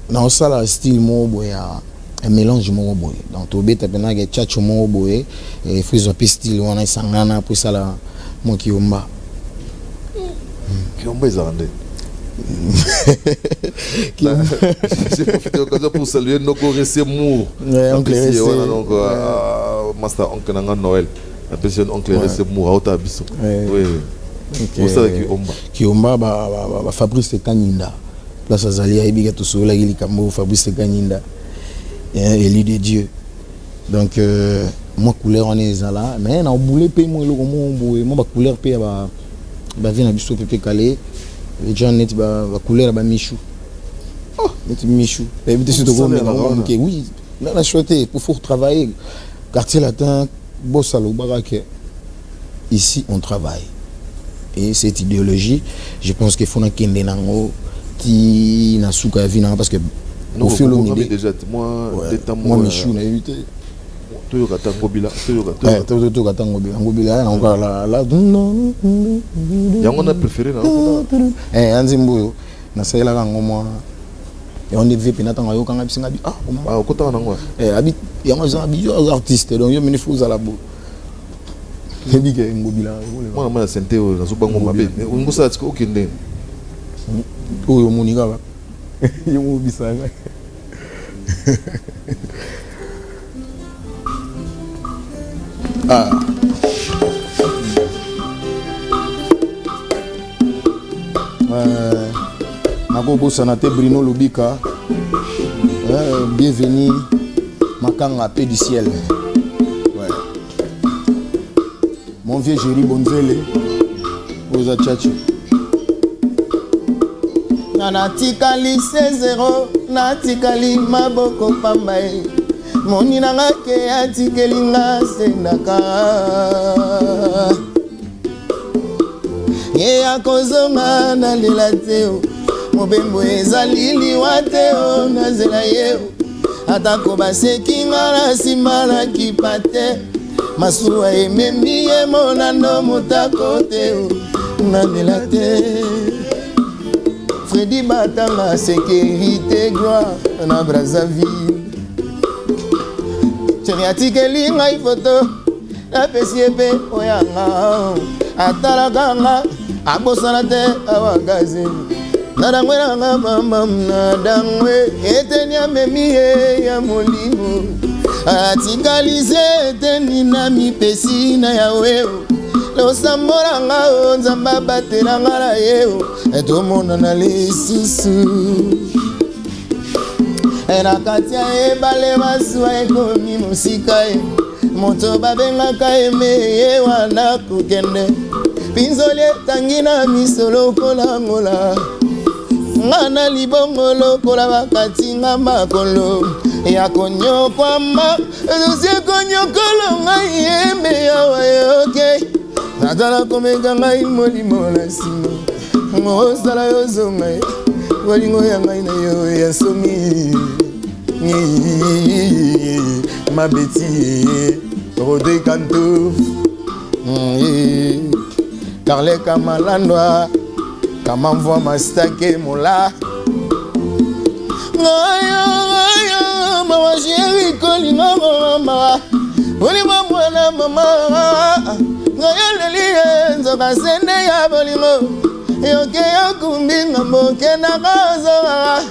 Dans ça, style, un mélange, donc, tu as bien que tchatcho, et il faut que style, on a sangana, pour ça, là, moi qui omba. Qui omba, ils ont j'ai profité de l'occasion pour saluer nos Récemmour. Oncle donc Master Oncle Noël. La personne Oncle Récemmour à Otabiso. Oui. Pour ça qui omba Fabrice Kaninda. Place Azali Aibiga tout seul là il Kambo Fabrice Kaninda. Élu de Dieu. Donc moi couleur on est là mais na boulé pe moi le moi couleur pe ba vient na biso pe calé. Les gens net ba couleur ba Michou. Oh, net Michou. Et puis c'est tout oui, là la choté pour faire travailler quartier latin Bossalo Barake. Ici on travaille. Et cette idéologie, je pense qu'il faut na kende nango ti na suka vina parce que au fil de l'année déjà moi moi Michou na évité. Tu ngobila encore là on a préféré anzimbo na sala kango moi et on est VP na tanga yo kanga bisinga bi okota nango abi yango za bi artiste donc yo mini fuza la bo ebi ke ngobila moi sente na zo bango mabe ngosa tiko okende oyo moninga ba yo mo bisanga Nakobo Sanate Bruno Lubika, bienvenue Makanga Paix du ciel. Ouais. Mon vieux Jerry Bonzele, aux Achachi. Natikali 16-0, Natikali Maboko Pambaye. Moni nanga ke atikelinga sendaka ye akozonga na lela teo mobembo ezali liwa teo na zela yeo atako basekinga na nsima na kipa te masuwa ememi ye monano motako teo na lela te Fredi Batanga sécurité gloire na Brazzaville Cheriatikeli ngai photo na pesiepe oyanga atalakanga abosana te awagazi nadangwe nanga mama nadangwe eteni amemi ya molimo atikalize eteni na mipesi na yawe losambolanga nzamba batelanga na yeo etomona na lisusu na kati ya ebale masuwa ekomi mosika ye moto babengaka emeye wana kokende pinzoli etangi na miso lokola ngola nga na libongo lokola bakatinga makolo ya konyokwama ezosi ekonyokolo ngai yembe yawa yoke natala komeka ngai molimo na nsima osala yozonga ye bolingo ya ngai na yo ya somi mabeti Rodé Kantouf Carle Kamalandwa Kamamvwa Mastake Mola Ngaya Mawa Jeri Kolinga Mama Bolima Mwana Mama Ngaya Leli Nzoka Sende ya Bolimo yokeya kumbinga moke na kazora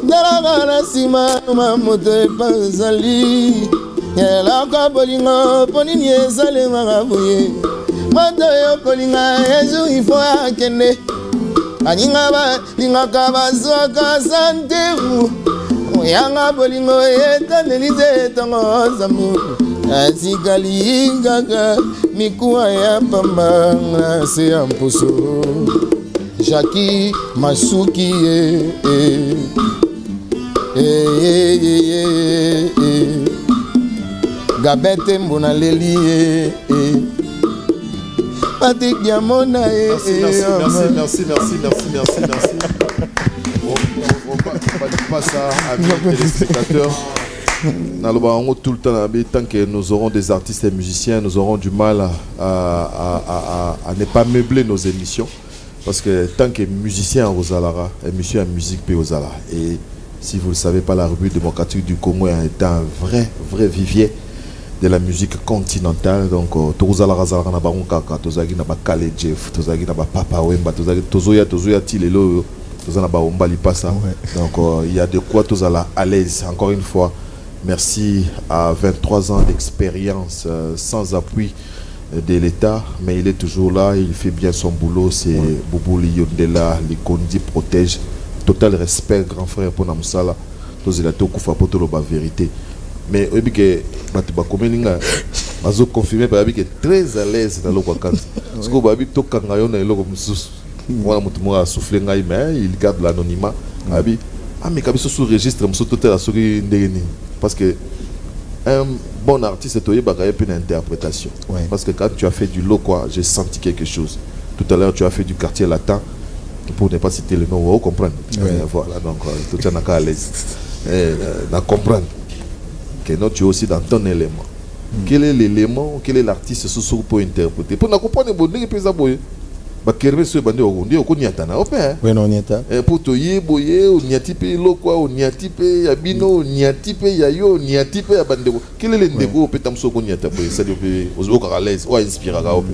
dalaka na nsima mamoto epazali elaka bolingo mpo nini esalemaka boye moto yokolinga ejour ifo akende aninga balingaka bazwaka santeru oyanga bolingo etanelize etongo nzambu atikali kaka mikuwa ya pamba na se ya mposo Jackie Masuki Gabete Mbona Leli Patrick Diamona merci. On pas ça, amis téléspectateurs. Tout le temps, tant que nous aurons des artistes et musiciens, nous aurons du mal à ne pas meubler nos émissions. Parce que tant que musicien aux Alara, émission à musique peut aux Alara. Et si vous ne le savez pas, la République démocratique du Congo est un vrai vivier de la musique continentale. Donc, Touzala Zara na Baron Kaka, Tozagi na Bakale Jeff, Tozagi na Papa Wemba, Tozagi Tozoya Tilelo, Tozana Baomba Lipasa. Donc, il y a de quoi Tozala à l'aise. Encore une fois, merci à 23 ans d'expérience sans appui de l'État, mais il est toujours là, il fait bien son boulot. C'est Boubou Yondela, les Kondi protège. Total respect, grand frère pour Namsala. Tozela Tokufa pour la vérité. Mais il est confirmé qu'il est très à l'aise dans le Wakanda. Parce que il garde l'anonymat. Mais quand il sous registre, parce que un bon artiste est une interprétation. Parce que quand tu as fait du loquois, j'ai senti quelque chose. Tout à l'heure, tu as fait du quartier latin. Pour ne pas citer le nom, vous comprenez. Voilà, donc tout le monde est à l'aise. Comprendre que non, tu es aussi dans ton élément. Quel est l'élément, quel est l'artiste pour interpréter? Pour nous comprendre, pour nous comprendre, pour te yeboye, on y a typé loquois, on y a typé yabino, on y a typé yayo, on y a typé abandego. Quel est l'endego peut t'am so y a tapé? Ça doit être à l'aise ou inspiré à gaope.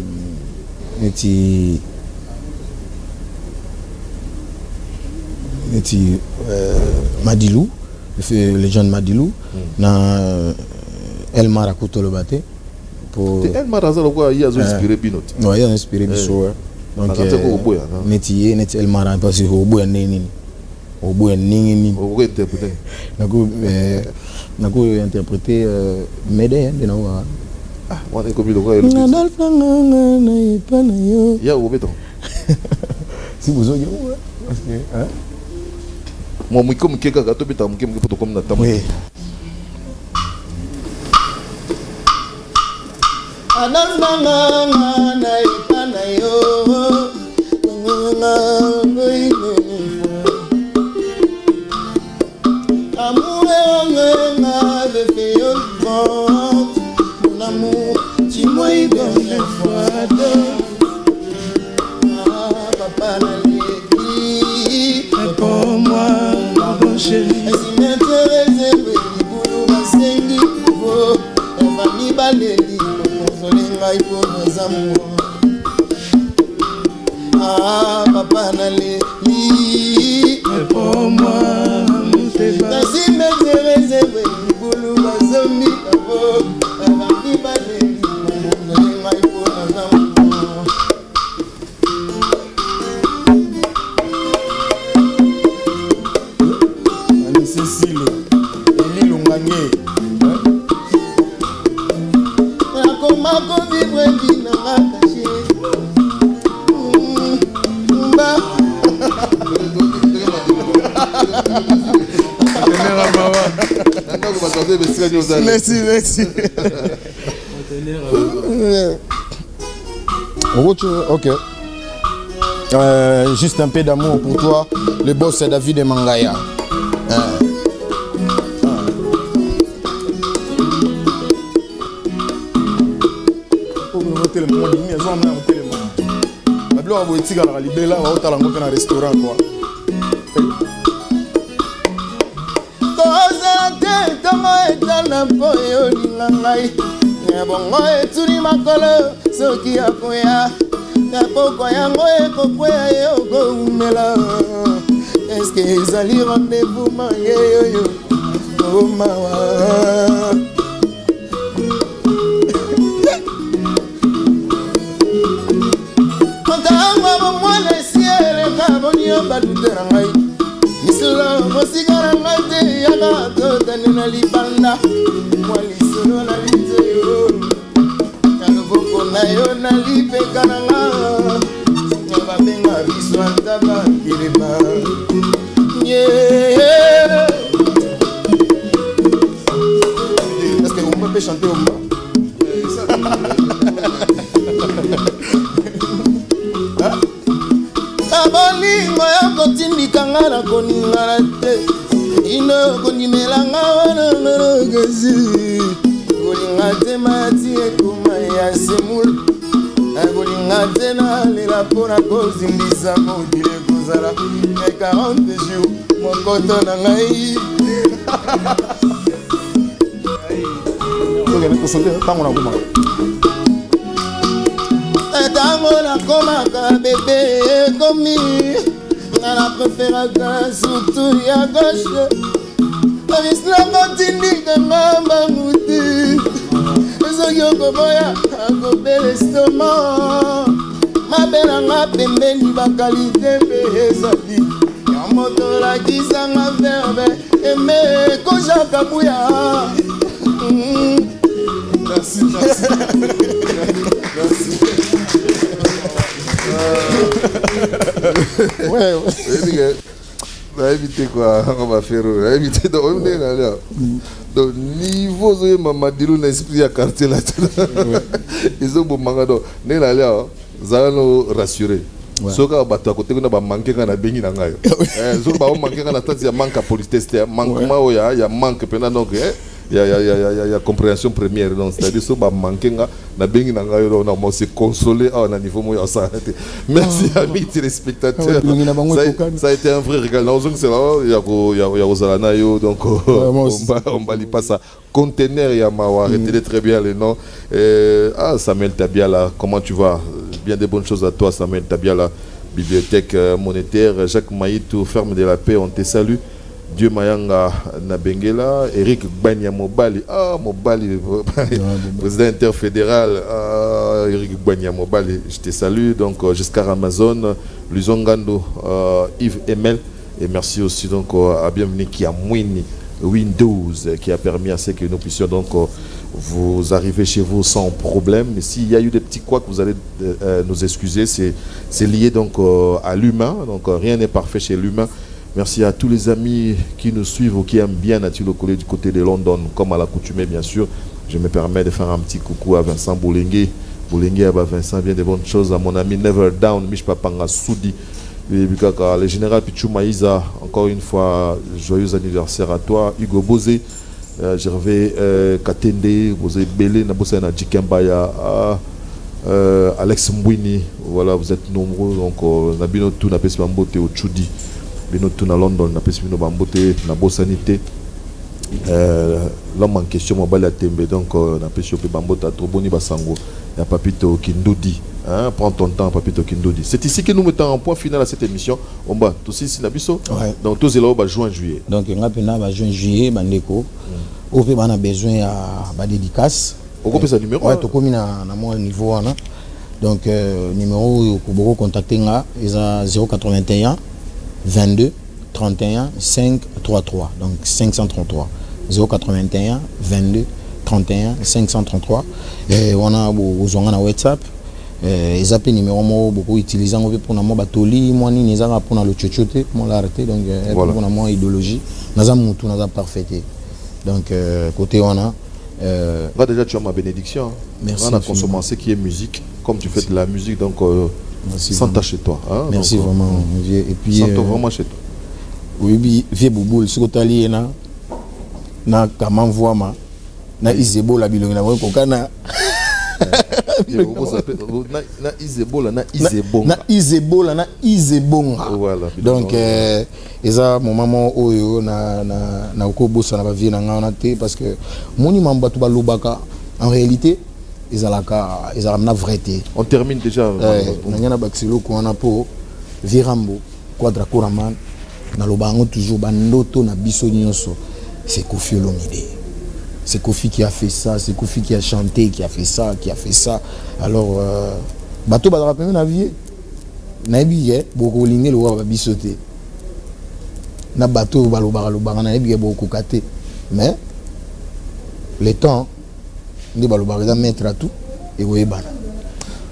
Madilou, le jeune Madilou, na El Marakuto le baté. El Marakuto quoi, il a inspiré Binot. Non, il a inspiré Bissou. Donc métier net El Mara parce que au bout nini. Au bout nini. Au interpréter. Nako interpréter Médé de Nawa. Ah, on est comme le roi. Il y a au béton. Si vous avez parce que hein. Moi comme quelqu'un qui a topé tam comme pour comme na tam. Ah, papa n'allez pour moi, c'est pas si m'intéresse, boulou, ma zombie, merci. Ok. Juste un peu d'amour pour toi. Le boss c'est David Mangaya. Bongo etuni makolo soki akoya na pokwa yango ekokwea ye okoumela eske ezali rendez-vous maye yoyo omawa otango bomwana esieleka bonio badutera ngai isolo mosigala ngai te yaka totane na libanda mwa lisolo na liteyo kaloboko na yo na lipeka na nga babenga biso antaba kileba est-ce que on peut chanter au moins kabolingo ya kotindikanga na koningana te ino kondimelanga wana nologesi kolinga te mati ekoma ya semul kolinga te nalela mpona kozimbisa mokili ekozala ya 40 jours mokoto na ngai ntango nakomaka bebe ekomi nga na preferaka surtout ya gauche abisilanga tindikanga mamuti soki okoboya akobela estoma mabelanga pembeni bakalite mpe ezali ya moto lakisanga verbe eme kojaka buya. Merci, merci. Merci. Ouais, ouais. On va éviter quoi, on va faire. On va éviter de revenir là. Donc, niveau de Mamadilou, l'esprit à quartier là. Ils ont beau mangado. N'est là là, ça nous rassurer. Soka bato côté qu'on a manqué quand on a béni dans ngayo. Soka ba manqué quand on a tant il manque à police tester, manquement il y a manque pendant donc il y a compréhension première donc c'est-à-dire soka manqué na béni dans ngayo on a se consoler à un niveau moyen ça. Merci amis téléspectateurs. Ça a été un vrai régal. Donc c'est là il y a Rosalana yo donc on va lui passer ça. Conteneur Yamawa, retenez très bien les noms. Samuel Tabiala, comment tu vas? Bien des bonnes choses à toi, Samuel Tabiala. Bibliothèque monétaire, Jacques Maïtou, Ferme de la Paix, on te salue. Dieu Mayanga Nabengela, Eric Gbanya Mobali, Mobali, président interfédéral, Eric Gbanya Mobali, je te salue. Donc, Giscard Amazon, Luzongando, Yves Emel, et merci aussi donc à bienvenue qui a Mouini. Windows qui a permis à ce que nous puissions donc vous arriver chez vous sans problème. Mais s'il y a eu des petits couacs, vous allez nous excuser. C'est lié donc à l'humain. Donc rien n'est parfait chez l'humain. Merci à tous les amis qui nous suivent ou qui aiment bien Nathilo Collé du côté de London, comme à l'accoutumée bien sûr. Je me permets de faire un petit coucou à Vincent Boulengue. Boulengue à Vincent, bien de bonnes choses. À mon ami Never Down, Mich Papanga Soudi. Le général Pichou Maïza, encore une fois, joyeux anniversaire à toi. Hugo Bozé, Gervais Katende, Bozé Belé, Nabosa na Djikembaya, Alex Mbouini, voilà, vous êtes nombreux. Donc, Nabino tout n'a pas pu m'emboter au Tchoudi, Bino tout na London n'a pas pu m'emboter, Nabosa Nité. L'homme en question m'a balé à Tembe, donc n'a pas pu m'emboter à Troboni Basango, il y a Papito Kindoudi. Hein, prends ton temps, Papito Kindodi. C'est ici que nous mettons un point final à cette émission. On va tous ici, Nabiso. Donc, tous les là, juin, juillet. Donc, on a juin, juillet, Bandeko. On a besoin de dédicace. On a besoin de numéro. Oui, on a mon niveau. Donc, numéro, vous contactez, ils ont 081 22 31 533. Donc, 533. 081 22 31 533. Et on a besoin de WhatsApp. Ils appellent numéro beaucoup utilisant pour nous batoli moi ni les arabes pour le tchétchoté pour l'arrêter donc pour nous idéologie nous avons tout nous a parfaité donc côté on a là déjà tu as ma bénédiction. Merci. On a consommé ce qui est musique comme tu fais de la musique donc sans tâche chez toi hein, merci donc, vraiment et puis sans vraiment chez toi oui vieux bouboule ce que tu as lié na comment voix ma na isebo la bilongi na kokana na Isebola na Isebonga voilà donc eza mon maman oyo na kobosa na vie na ngana te parce que moni mamba to balobaka en réalité ezalaka na vraieté. On termine déjà. Nangana Baxilo Kouana po Virambo Quadra Kouraman na lobango toujours bandoto na biso nyonso. C'est Kofi Olomide. C'est Kofi qui a fait ça, c'est Kofi qui a chanté, qui a fait ça, qui a fait ça. Alors bateau badra pembe na vie. Na biye boko linge lo ba bisoté. Na bateau balobara na biye boko kate. Mais le temps ne balobara da mettre à tout et bana.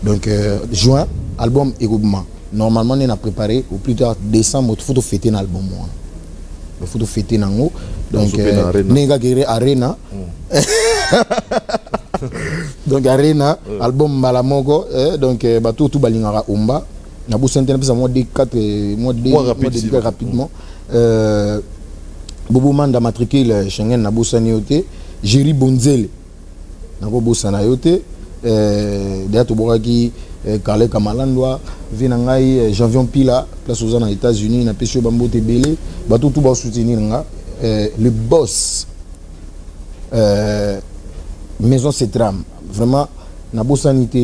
Donc juin album Érobement. Normalement on a préparé au plus tard décembre photo fêter un album moi. Le photo fêter nango. Donc Nega Guerre Arena. Donc Arena album Malamogo donc bateau tout balingara Omba. Na bo sentene pesa mois de 4 mois de rapidement Bobo Manda matricule Schengen na bosani yote Jerry Bonzele na bo bosana yote d'ailleurs boraki Carle Kamalandwa vina ngai Janvier Pila place aux États-Unis na pesio bambo tebele bato tout ba soutenir nga le boss Maison Cetram vraiment na bosani te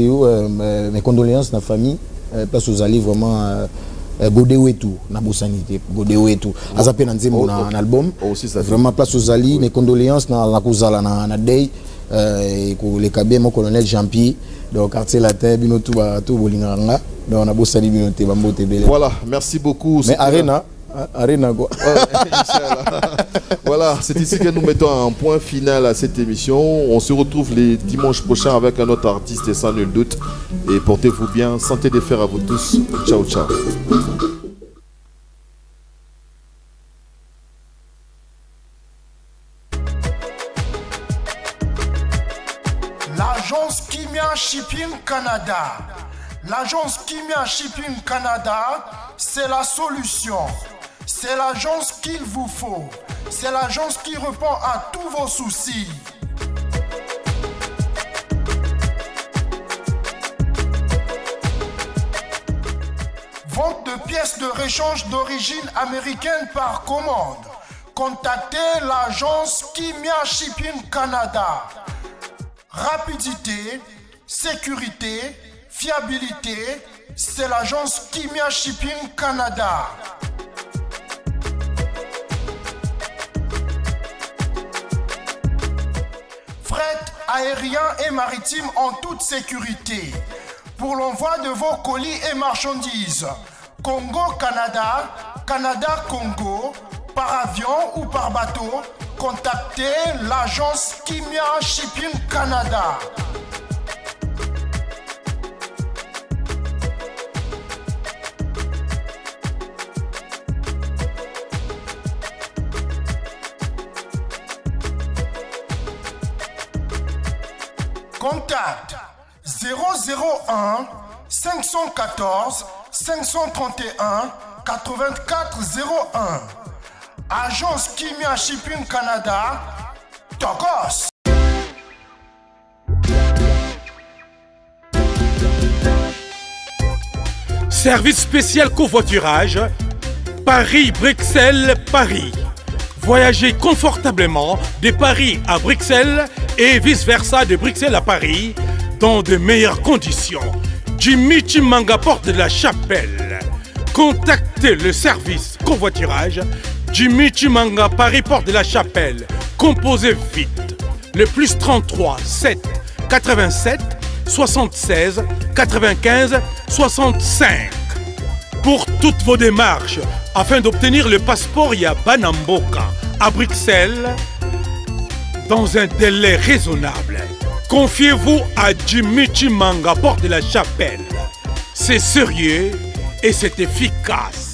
mes condoléances na famille place aux alliés vraiment Godewetu na bosanité Godewetu azape na nzembo na album vraiment place aux alliés mes condoléances na kozala na day ko le kabé mon colonel Jean-Pierre donc quartier latin bino tout bolinganga donc na bosani bino te bambote bele. Voilà, merci beaucoup. Mais Arena quoi. Voilà, c'est ici que nous mettons un point final à cette émission. On se retrouve les dimanches prochains avec un autre artiste sans nul doute. Et portez-vous bien, santé des fers à vous tous. Ciao, ciao. L'agence Kimia Shipping Canada. L'agence Kimia Shipping Canada, c'est la solution. C'est l'agence qu'il vous faut. C'est l'agence qui répond à tous vos soucis. Vente de pièces de réchange d'origine américaine par commande. Contactez l'agence Kimia Shipping Canada. Rapidité, sécurité, fiabilité, c'est l'agence Kimia Shipping Canada. Fret aérien et maritime en toute sécurité. Pour l'envoi de vos colis et marchandises, Congo-Canada, Canada-Congo, par avion ou par bateau, contactez l'agence Kimia Shipping Canada. Contact 001 514 531 8401. Agence Kimia Shipping Canada, Tokos. Service spécial covoiturage, Paris-Bruxelles-Paris. Voyagez confortablement de Paris à Bruxelles et vice-versa de Bruxelles à Paris dans de meilleures conditions. Jimmy Chimanga, porte de la Chapelle. Contactez le service covoiturage Jimmy Chimanga, Paris, porte de la Chapelle. Composez vite. Le plus 33 7 87 76 95 65. Pour toutes vos démarches, afin d'obtenir le passeport Yabanamboka à Bruxelles, dans un délai raisonnable, confiez-vous à Jimmy Chimanga, porte de la Chapelle. C'est sérieux et c'est efficace.